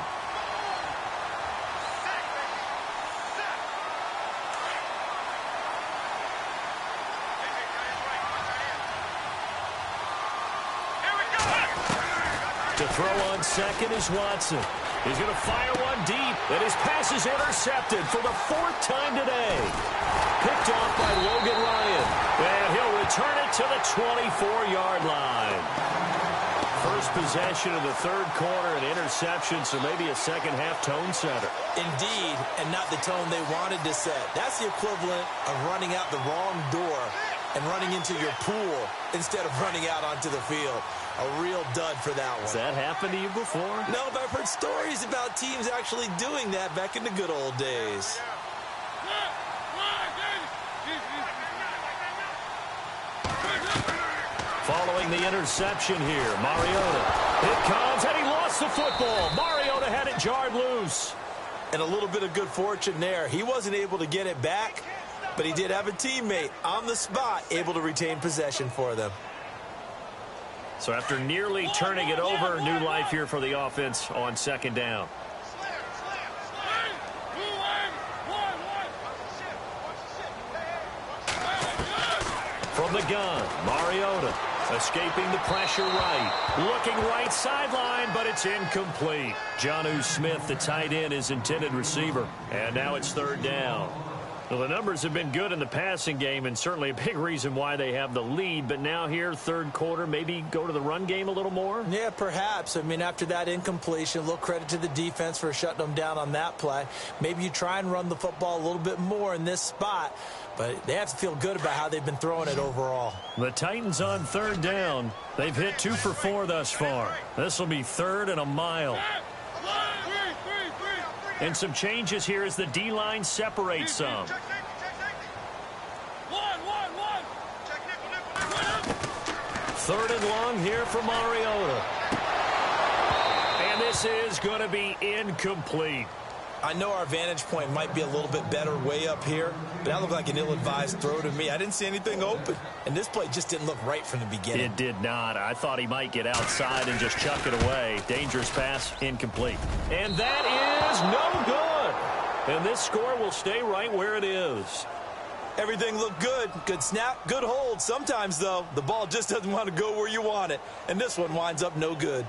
[SPEAKER 2] To throw on 2nd is Watson. He's going to fire one deep, and his pass is intercepted for the 4th time today. Picked off by Logan Ryan, and he'll return it to the 24-yard line. First possession of the 3rd quarter, an interception, so maybe a second-half tone setter.
[SPEAKER 3] Indeed, and not the tone they wanted to set. That's the equivalent of running out the wrong door and running into your pool instead of running out onto the field. A real dud for that one.
[SPEAKER 2] Has that happened to you before?
[SPEAKER 3] No, but I've heard stories about teams actually doing that back in the good old days.
[SPEAKER 2] Following the interception here, Mariota. It comes, and he lost the football. Mariota had it jarred loose.
[SPEAKER 3] And a little bit of good fortune there. He wasn't able to get it back, but he did have a teammate on the spot able to retain possession for them.
[SPEAKER 2] So after nearly turning it over, new life here for the offense on 2nd down. From the gun, Mariota escaping the pressure right. Looking right sideline, but it's incomplete. Jonnu Smith, the tight end, is intended receiver. And now it's 3rd down. Well, the numbers have been good in the passing game, and certainly a big reason why they have the lead. But now here, 3rd quarter, maybe go to the run game a little more?
[SPEAKER 3] Yeah, perhaps. I mean, after that incompletion, a little credit to the defense for shutting them down on that play. Maybe you try and run the football a little bit more in this spot, but they have to feel good about how they've been throwing it overall.
[SPEAKER 2] The Titans on 3rd down. They've hit 2 for 4 thus far. This will be 3rd and a mile. And some changes here as the D-line separates some. Third and long here for Mariota. And this is going to be incomplete.
[SPEAKER 3] I know our vantage point might be a little bit better way up here, but that looked like an ill-advised throw to me. I didn't see anything open, and this play just didn't look right from the beginning.
[SPEAKER 2] It did not. I thought he might get outside and just chuck it away. Dangerous pass, incomplete. And that is no good. And this score will stay right where it is.
[SPEAKER 3] Everything looked good. Good snap, good hold. Sometimes, though, the ball just doesn't want to go where you want it, and this one winds up no good.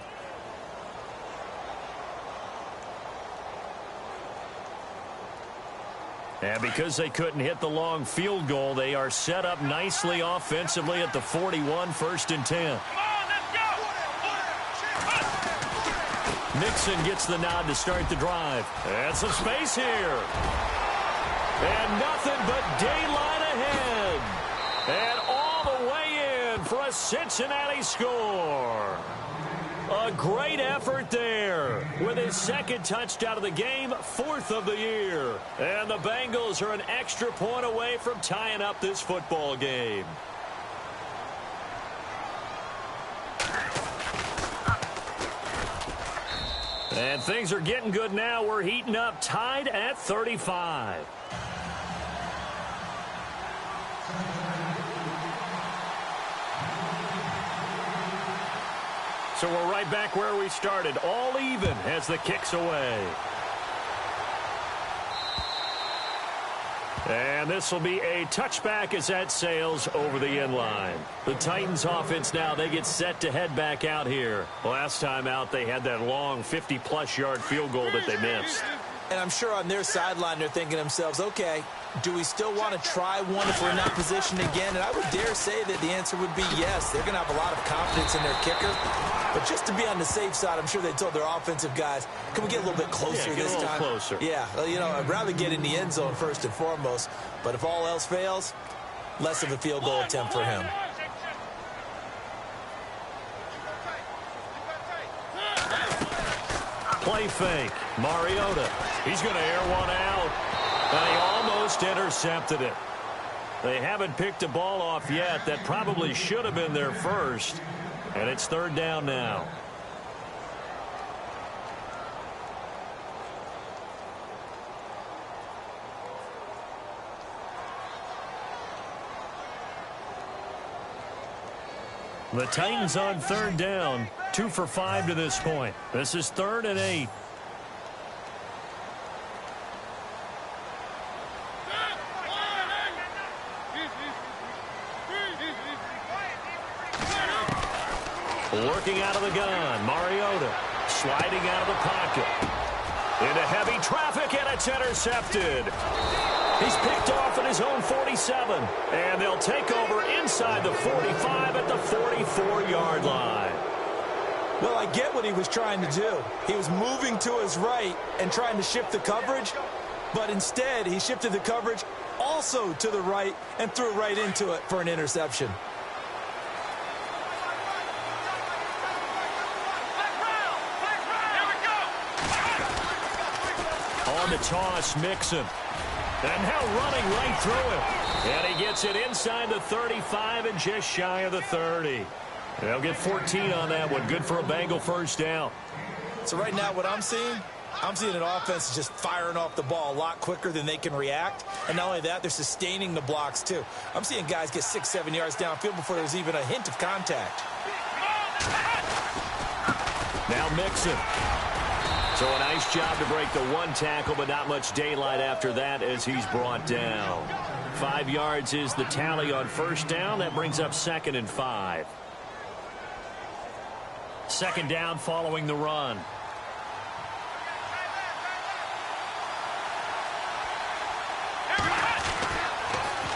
[SPEAKER 2] And because they couldn't hit the long field goal, they are set up nicely offensively at the 41, 1st and 10.
[SPEAKER 4] Come on, let's go.
[SPEAKER 2] Nixon gets the nod to start the drive. And some space here. And nothing but daylight ahead. And all the way in for a Cincinnati score. A great effort there with his 2nd touchdown of the game, 4th of the year. And the Bengals are an extra point away from tying up this football game. And things are getting good now. We're heating up, tied at 35. So we're right back where we started, all even as the kick's away. And this will be a touchback as that sails over the end line. The Titans offense now, they get set to head back out here. Last time out, they had that long 50-plus yard field goal that they missed.
[SPEAKER 3] And I'm sure on their sideline they're thinking to themselves, okay, do we still want to try one if we're in that position again? And I would dare say that the answer would be yes. They're going to have a lot of confidence in their kicker. But just to be on the safe side, I'm sure they told their offensive guys, can we get a little bit closer this time?
[SPEAKER 2] Closer.
[SPEAKER 3] Yeah, you know, I'd rather get in the end zone first and foremost. But if all else fails, less of a field goal attempt for him.
[SPEAKER 2] Play fake. Mariota. He's going to air one out. And he almost intercepted it. They haven't picked a ball off yet. That probably should have been their first. And it's 3rd down now. The Titans on 3rd down. 2 for 5 to this point. This is 3rd and 8. Working out of the gun, Mariota sliding out of the pocket. Into heavy traffic, and it's intercepted. He's picked off at his own 47, and they'll take over inside the 45 at the 44-yard line.
[SPEAKER 3] Well, I get what he was trying to do. He was moving to his right and trying to shift the coverage, but instead he shifted the coverage also to the right and threw right into it for an interception.
[SPEAKER 2] On the toss, Mixon. And now running right through it. And he gets it inside the 35 and just shy of the 30. They'll get 14 on that one. Good for a Bengal 1st down.
[SPEAKER 3] So right now what I'm seeing an offense just firing off the ball a lot quicker than they can react. And not only that, they're sustaining the blocks too. I'm seeing guys get 6-7 yards downfield before there's even a hint of contact.
[SPEAKER 2] Now Mixon. So a nice job to break the 1 tackle, but not much daylight after that as he's brought down. 5 yards is the tally on 1st down. That brings up 2nd and 5. 2nd down following the run.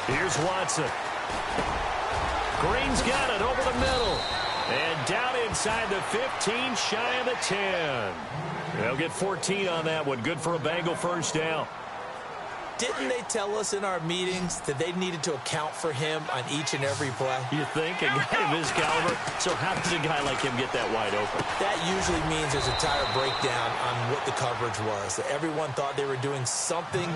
[SPEAKER 2] Here's Watson. Green's got it over the middle. And down inside the 15, shy of the 10. They'll get 14 on that one. Good for a Bengal 1st down.
[SPEAKER 3] Didn't they tell us in our meetings that they needed to account for him on each and every play?
[SPEAKER 2] You think? A guy of his caliber? So how does a guy like him get that wide open?
[SPEAKER 3] That usually means there's a tire breakdown on what the coverage was. That everyone thought they were doing something,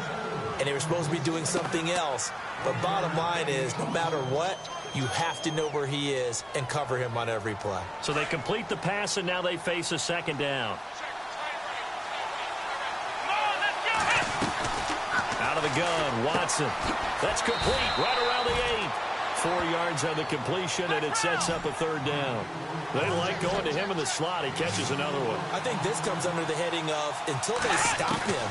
[SPEAKER 3] and they were supposed to be doing something else. But bottom line is, no matter what, you have to know where he is and cover him on every play.
[SPEAKER 2] So they complete the pass, and now they face a second down. Out of the gun, Watson. That's complete right around the 8. 4 yards on the completion, and it sets up a third down. They like going to him in the slot. He catches another one.
[SPEAKER 3] I think this comes under the heading of, until they stop him,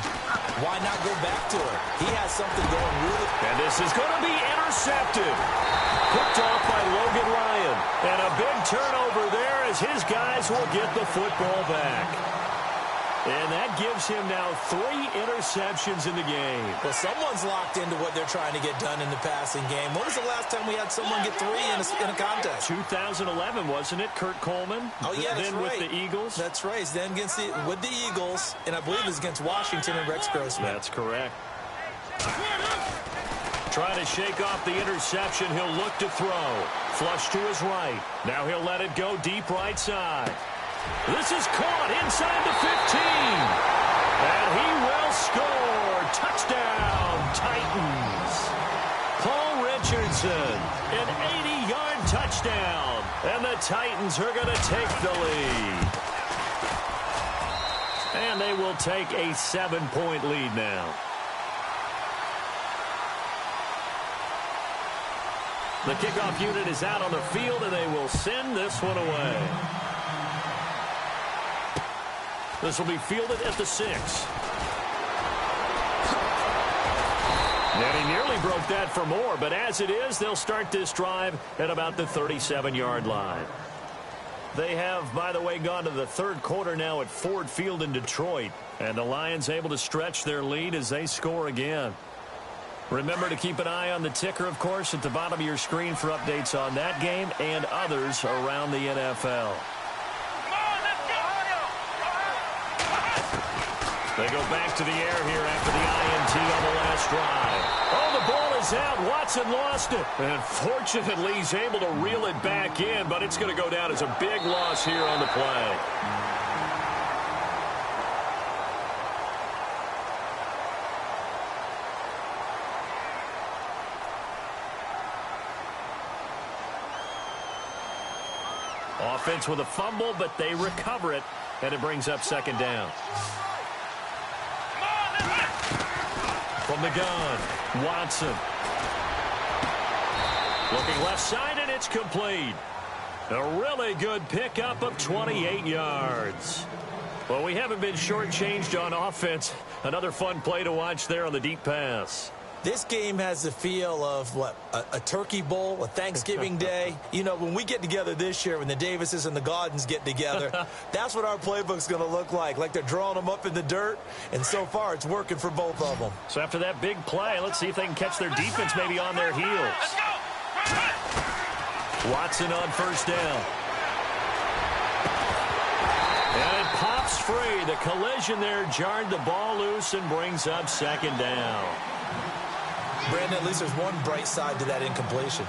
[SPEAKER 3] why not go back to it? He has something going really.
[SPEAKER 2] And this is going to be intercepted. Picked off by Logan Ryan. And a big turnover there as his guys will get the football back. And that gives him now 3 interceptions in the game.
[SPEAKER 3] Well, someone's locked into what they're trying to get done in the passing game. When was the last time we had someone get 3 in a contest?
[SPEAKER 2] 2011, wasn't it? Kurt Coleman.
[SPEAKER 3] Oh, yeah, that's
[SPEAKER 2] then
[SPEAKER 3] right.
[SPEAKER 2] With the Eagles.
[SPEAKER 3] That's right. Then with the Eagles, and I believe it was against Washington and Rex Grossman.
[SPEAKER 2] That's correct. Trying to shake off the interception. He'll look to throw. Flush to his right. Now he'll let it go deep right side. This is caught inside the 15. And he will score. Touchdown, Titans. Paul Richardson, an 80-yard touchdown. And the Titans are going to take the lead. And they will take a 7-point lead now. The kickoff unit is out on the field, and they will send this one away. This will be fielded at the 6. And he nearly broke that for more, but as it is, they'll start this drive at about the 37-yard line. They have, by the way, gone to the third quarter now at Ford Field in Detroit, and the Lions able to stretch their lead as they score again. Remember to keep an eye on the ticker, of course, at the bottom of your screen for updates on that game and others around the NFL. They go back to the air here after the INT on the last drive. Oh, the ball is out. Watson lost it. And fortunately, he's able to reel it back in, but it's going to go down as a big loss here on the play. Offense with a fumble, but they recover it, and it brings up second down. From the gun, Watson. Looking left side, and it's complete. A really good pickup of 28 yards. Well, we haven't been shortchanged on offense. Another fun play to watch there on the deep pass.
[SPEAKER 3] This game has the feel of, a turkey bowl, a Thanksgiving day. You know, when we get together this year, when the Davises and the Gaudens get together, that's what our playbook's going to look like they're drawing them up in the dirt, and so far it's working for both of them.
[SPEAKER 2] So after that big play, let's see if they can catch their defense maybe on their heels. Watson on first down. And it pops free. The collision there jarred the ball loose and brings up second down.
[SPEAKER 3] Brandon, at least there's one bright side to that incompletion.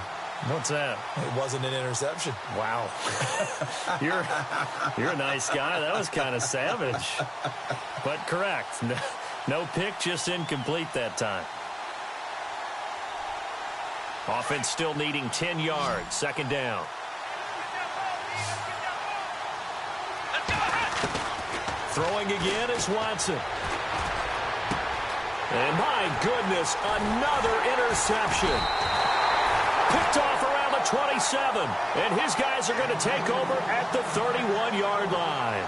[SPEAKER 2] What's that?
[SPEAKER 3] It wasn't an interception.
[SPEAKER 2] Wow. You're a nice guy. That was kind of savage. But correct. No pick, just incomplete that time. Offense still needing 10 yards. Second down. Throwing again is Watson. And my goodness, another interception. Picked off around the 27. And his guys are going to take over at the 31-yard line.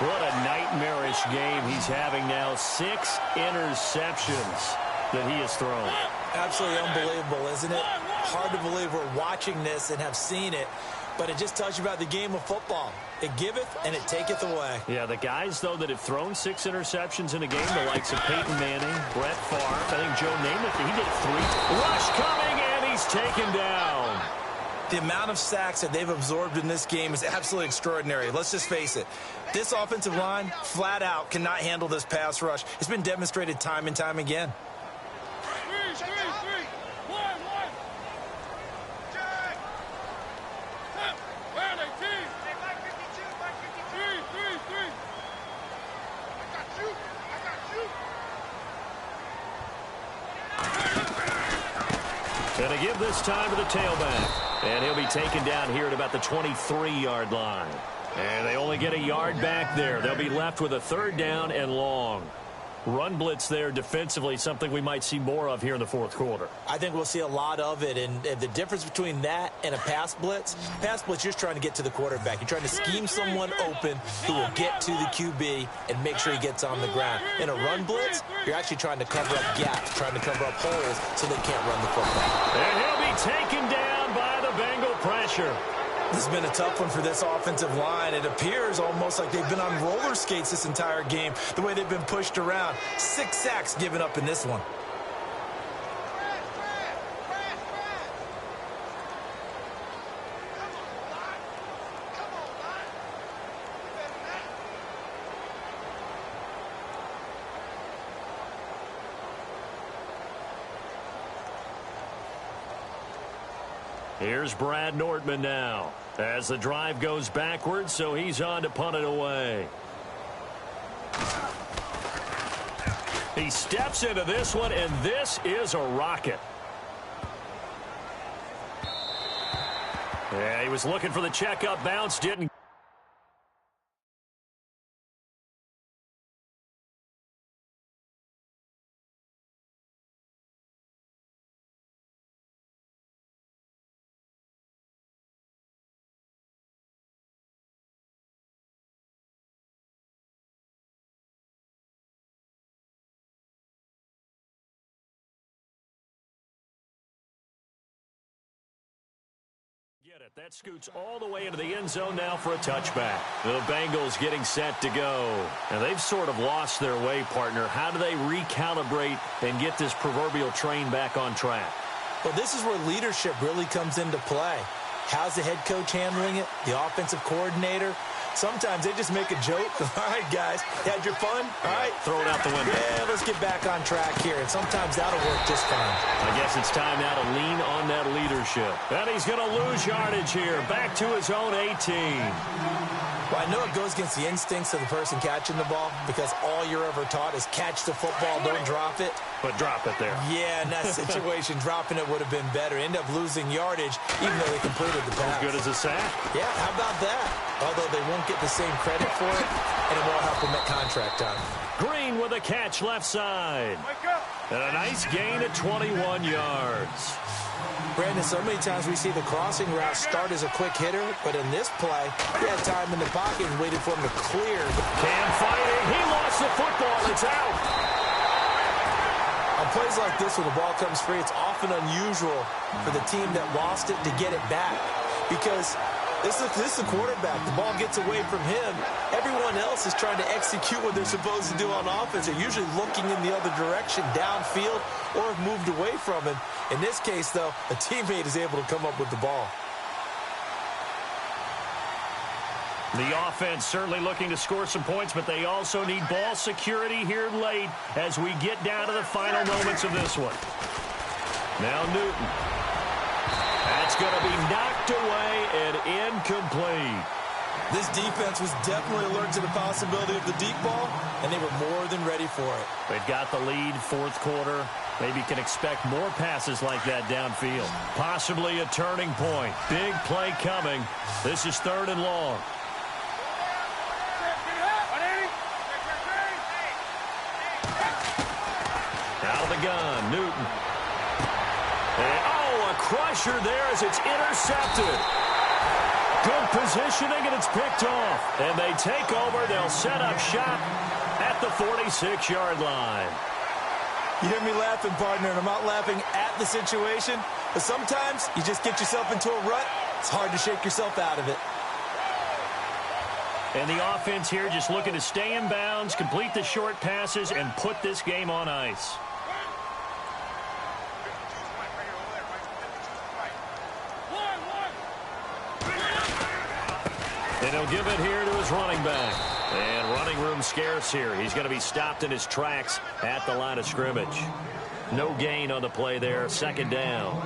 [SPEAKER 2] What a nightmarish game he's having now. 6 interceptions that he has thrown.
[SPEAKER 3] Absolutely unbelievable, isn't it? Hard to believe we're watching this and have seen it. But it just tells you about the game of football. It giveth and it taketh away.
[SPEAKER 2] Yeah, the guys, though, that have thrown 6 interceptions in a game, the likes of Peyton Manning, Brett Favre, I think Joe Namath, he did 3. Rush coming, and he's taken down.
[SPEAKER 3] The amount of sacks that they've absorbed in this game is absolutely extraordinary. Let's just face it. This offensive line, flat out, cannot handle this pass rush. It's been demonstrated time and time again.
[SPEAKER 2] Going to give this time to the tailback. And he'll be taken down here at about the 23-yard line. And they only get a yard back there. They'll be left with a 3rd down and long. Run blitz there defensively, something we might see more of here in the 4th quarter.
[SPEAKER 3] I think we'll see a lot of it, and the difference between that and a pass blitz, you're just trying to get to the quarterback. You're trying to scheme someone open who will get to the QB and make sure he gets on the ground. In a run blitz, you're actually trying to cover up gaps, trying to cover up holes so they can't run the football.
[SPEAKER 2] And he'll be taken down by the Bengal pressure.
[SPEAKER 3] This has been a tough one for this offensive line. It appears almost like they've been on roller skates this entire game, the way they've been pushed around. 6 sacks given up in this one.
[SPEAKER 2] Here's Brad Nordman now as the drive goes backwards, so he's on to punt it away. He steps into this one, and this is a rocket. Yeah, he was looking for the checkup bounce, didn't. Get it. That scoots all the way into the end zone now for a touchback. The Bengals getting set to go. And they've sort of lost their way, partner. How do they recalibrate and get this proverbial train back on track?
[SPEAKER 3] Well, this is where leadership really comes into play. How's the head coach handling it? The offensive coordinator? Sometimes they just make a joke. All right, guys, you had your fun? All right.
[SPEAKER 2] Throw it out the window.
[SPEAKER 3] Yeah, let's get back on track here. And sometimes that'll work just fine.
[SPEAKER 2] I guess it's time now to lean on that leadership. And he's going to lose yardage here. Back to his own 18.
[SPEAKER 3] Well, I know it goes against the instincts of the person catching the ball because all you're ever taught is catch the football, don't drop it.
[SPEAKER 2] But drop it there.
[SPEAKER 3] Yeah, in that situation, dropping it would have been better. End up losing yardage even though they completed the pass.
[SPEAKER 2] As good as a sack.
[SPEAKER 3] Yeah, how about that? Although they won't get the same credit for it, and it won't help them at contract time.
[SPEAKER 2] Green with a catch left side. And a nice gain at 21 yards.
[SPEAKER 3] Brandon, so many times we see the crossing route start as a quick hitter, but in this play, he had time in the pocket and waited for him to clear.
[SPEAKER 2] Cam fighting. He lost the football. It's out.
[SPEAKER 3] On plays like this, when the ball comes free, it's often unusual for the team that lost it to get it back because this is the quarterback. The ball gets away from him. Everyone else is trying to execute what they're supposed to do on offense. They're usually looking in the other direction, downfield, or have moved away from him. In this case, though, a teammate is able to come up with the ball.
[SPEAKER 2] The offense certainly looking to score some points, but they also need ball security here late as we get down to the final moments of this one. Now Newton. That's going to be knocked away and incomplete.
[SPEAKER 3] This defense was definitely alert to the possibility of the deep ball, and they were more than ready for it.
[SPEAKER 2] They've got the lead, 4th quarter. Maybe can expect more passes like that downfield. Possibly a turning point. Big play coming. This is 3rd and long. Out of the gun, Newton. And, oh, a crusher there as it's intercepted. Good positioning, and it's picked off. And they take over. They'll set up shop at the 46-yard line.
[SPEAKER 3] You hear me laughing, partner, and I'm not laughing at the situation. But sometimes you just get yourself into a rut. It's hard to shake yourself out of it.
[SPEAKER 2] And the offense here just looking to stay in bounds, complete the short passes, and put this game on ice. And he'll give it here to his running back. And running room scarce here. He's going to be stopped in his tracks at the line of scrimmage. No gain on the play there. Second down.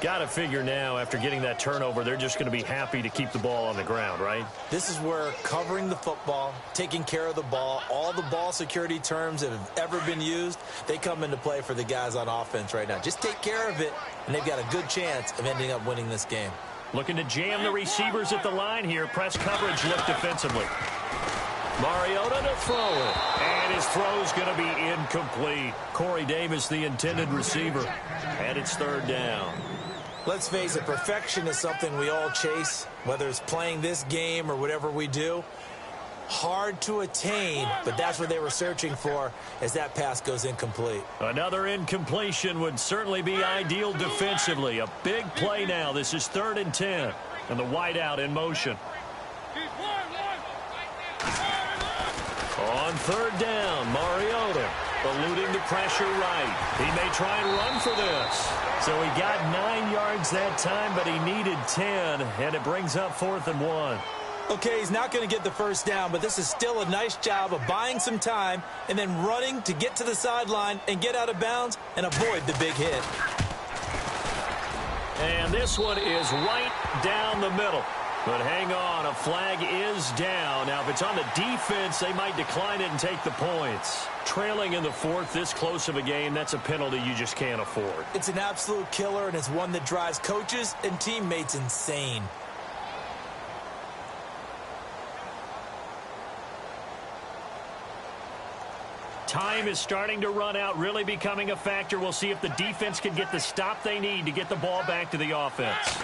[SPEAKER 2] Got to figure now, after getting that turnover, they're just going to be happy to keep the ball on the ground, right?
[SPEAKER 3] This is where covering the football, taking care of the ball, all the ball security terms that have ever been used, they come into play for the guys on offense right now. Just take care of it, and they've got a good chance of ending up winning this game.
[SPEAKER 2] Looking to jam the receivers at the line here. Press coverage look defensively. Mariota to throw it. And his throw's going to be incomplete. Corey Davis, the intended receiver. And it's third down.
[SPEAKER 3] Let's face it, perfection is something we all chase, whether it's playing this game or whatever we do. Hard to attain, but that's what they were searching for as that pass goes incomplete.
[SPEAKER 2] Another incompletion would certainly be ideal defensively. A big play now. This is 3rd and 10. And the wideout in motion. On 3rd down, Mariota eluding the pressure right. He may try and run for this. So he got 9 yards that time, but he needed 10, and it brings up 4th and 1.
[SPEAKER 3] Okay, he's not going to get the first down, but this is still a nice job of buying some time and then running to get to the sideline and get out of bounds and avoid the big hit.
[SPEAKER 2] And this one is right down the middle. But hang on, a flag is down. Now, if it's on the defense, they might decline it and take the points. Trailing in the 4th, this close of a game, that's a penalty you just can't afford.
[SPEAKER 3] It's an absolute killer, and it's one that drives coaches and teammates insane.
[SPEAKER 2] Time is starting to run out, really becoming a factor. We'll see if the defense can get the stop they need to get the ball back to the offense.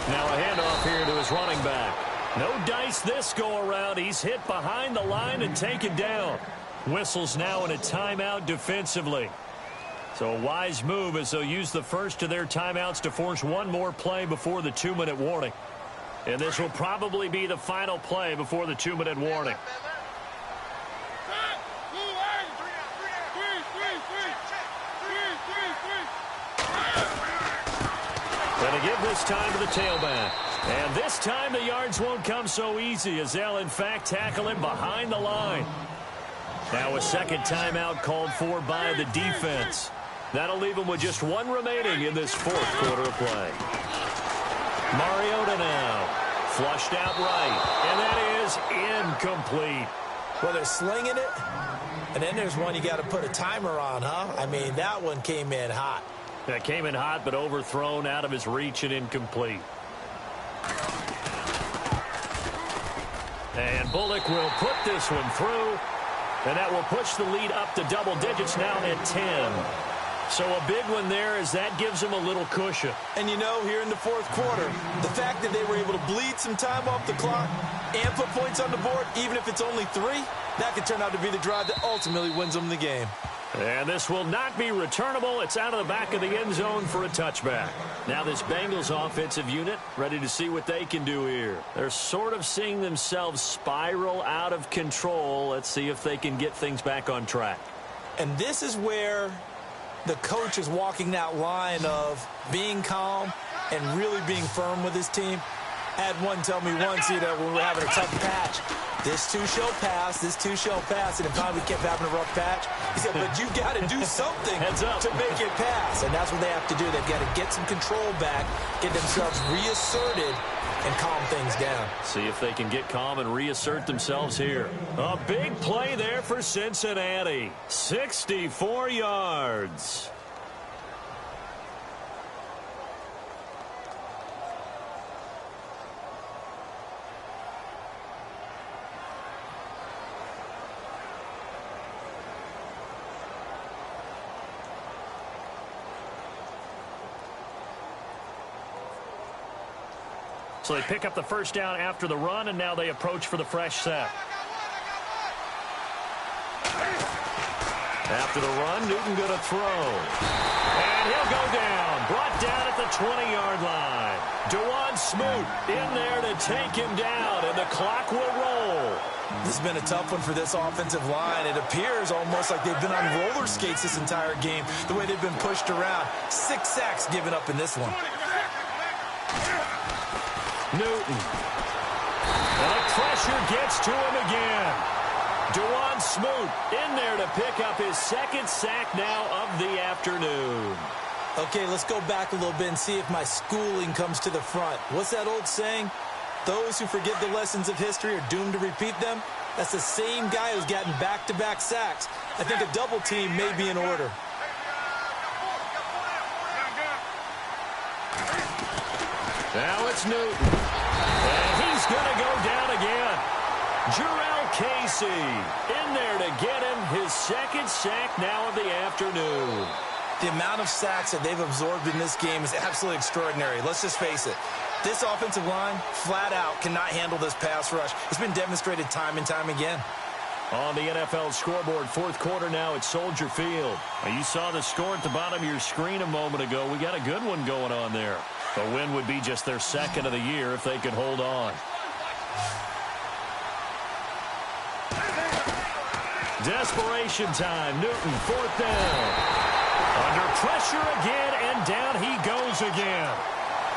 [SPEAKER 2] Now a handoff here to his running back. No dice this go-around. He's hit behind the line and taken down. Whistles now in a timeout defensively. So a wise move as they'll use the first of their timeouts to force one more play before the 2-minute warning. And this will probably be the final play before the 2-minute warning. Going to give this time to the tailback. And this time the yards won't come so easy as they'll, in fact, tackle him behind the line. Now a second timeout called for by the defense. That'll leave him with just 1 remaining in this 4th quarter of play. Mariota now. Flushed out right. And that is incomplete.
[SPEAKER 3] Well, they're slinging it. And then there's one you got to put a timer on, huh? I mean, that one came in hot.
[SPEAKER 2] That came in hot, but overthrown out of his reach and incomplete. And Bullock will put this one through. And that will push the lead up to double digits now at 10. So a big one there as that gives him a little cushion.
[SPEAKER 3] And you know, here in the 4th quarter, the fact that they were able to bleed some time off the clock and put points on the board, even if it's only 3, that could turn out to be the drive that ultimately wins them the game.
[SPEAKER 2] And this will not be returnable. It's out of the back of the end zone for a touchback. Now this Bengals offensive unit ready to see what they can do here. They're sort of seeing themselves spiral out of control. Let's see if they can get things back on track.
[SPEAKER 3] And this is where the coach is walking that line of being calm and really being firm with his team. I had one tell me once, when we were having a tough patch, this too shall pass, this too shall pass, and if finally we kept having a rough patch, he said, but you got to do something to make it pass, and that's what they have to do. They've got to get some control back, get themselves reasserted, and calm things down.
[SPEAKER 2] See if they can get calm and reassert themselves here. A big play there for Cincinnati. 64 yards. So they pick up the first down after the run, and now they approach for the fresh set. After the run, Newton going to throw. And he'll go down. Brought down at the 20-yard line. DeJuan Smoot in there to take him down, and the clock will roll.
[SPEAKER 3] This has been a tough one for this offensive line. It appears almost like they've been on roller skates this entire game, the way they've been pushed around. 6 sacks given up in this one.
[SPEAKER 2] Newton. And the pressure gets to him again. Dewan Smoot in there to pick up his second sack now of the afternoon.
[SPEAKER 3] Okay, let's go back a little bit and see if my schooling comes to the front. What's that old saying? Those who forget the lessons of history are doomed to repeat them. That's the same guy who's gotten back-to-back sacks. I think a double team may be in order.
[SPEAKER 2] Now it's Newton. And he's going to go down again. Jarrell Casey in there to get him his second sack now of the afternoon.
[SPEAKER 3] The amount of sacks that they've absorbed in this game is absolutely extraordinary. Let's just face it. This offensive line, flat out, cannot handle this pass rush. It's been demonstrated time and time again.
[SPEAKER 2] On the NFL scoreboard, fourth quarter now at Soldier Field. Now, you saw the score at the bottom of your screen a moment ago. We got a good one going on there. The win would be just their second of the year if they could hold on. Desperation time. Newton, fourth down. Under pressure again, and down he goes again.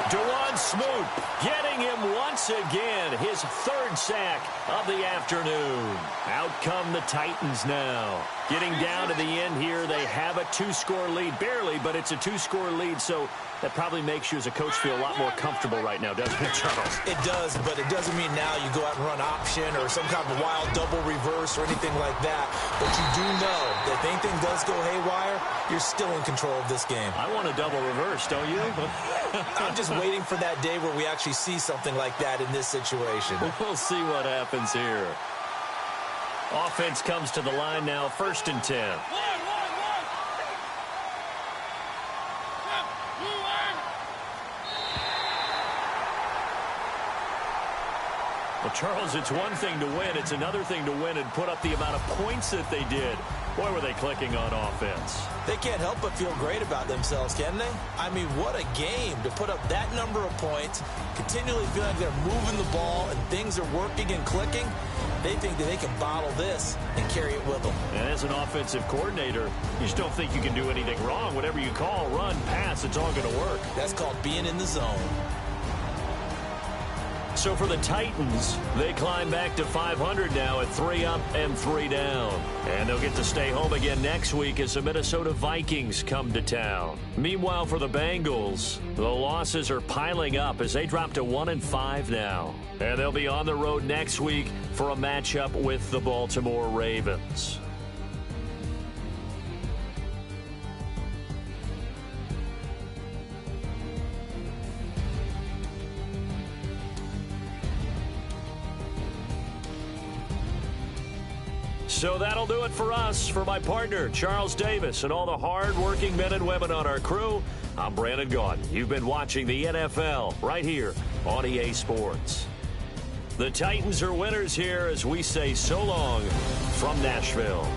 [SPEAKER 2] Dewan Smoot getting him once again, his third sack of the afternoon. Out come the Titans now. Getting down to the end here, they have a two-score lead. Barely, but it's a two-score lead, so that probably makes you as a coach feel a lot more comfortable right now, doesn't it, Charles?
[SPEAKER 3] It does, but it doesn't mean now you go out and run option or some kind of wild double reverse or anything like that. But you do know that if anything does go haywire, you're still in control of this game.
[SPEAKER 2] I want a double reverse, don't you?
[SPEAKER 3] I'm just waiting for that day where we actually see something like that in this situation.
[SPEAKER 2] We'll see what happens here. Offense comes to the line now, 1st and 10. Well, Charles, it's one thing to win. It's another thing to win and put up the amount of points that they did. Boy, were they clicking on offense.
[SPEAKER 3] They can't help but feel great about themselves, can they? I mean, what a game to put up that number of points, continually feel like they're moving the ball and things are working and clicking. They think that they can bottle this and carry it with them.
[SPEAKER 2] And as an offensive coordinator, you just don't think you can do anything wrong. Whatever you call, run, pass, it's all going to work.
[SPEAKER 3] That's called being in the zone.
[SPEAKER 2] So for the Titans, they climb back to 500 now at 3 up and 3 down. And they'll get to stay home again next week as the Minnesota Vikings come to town. Meanwhile, for the Bengals, the losses are piling up as they drop to 1-5 now. And they'll be on the road next week for a matchup with the Baltimore Ravens. So that'll do it for us. For my partner, Charles Davis, and all the hard-working men and women on our crew, I'm Brandon Gaudin. You've been watching the NFL right here on EA Sports. The Titans are winners here as we say so long from Nashville.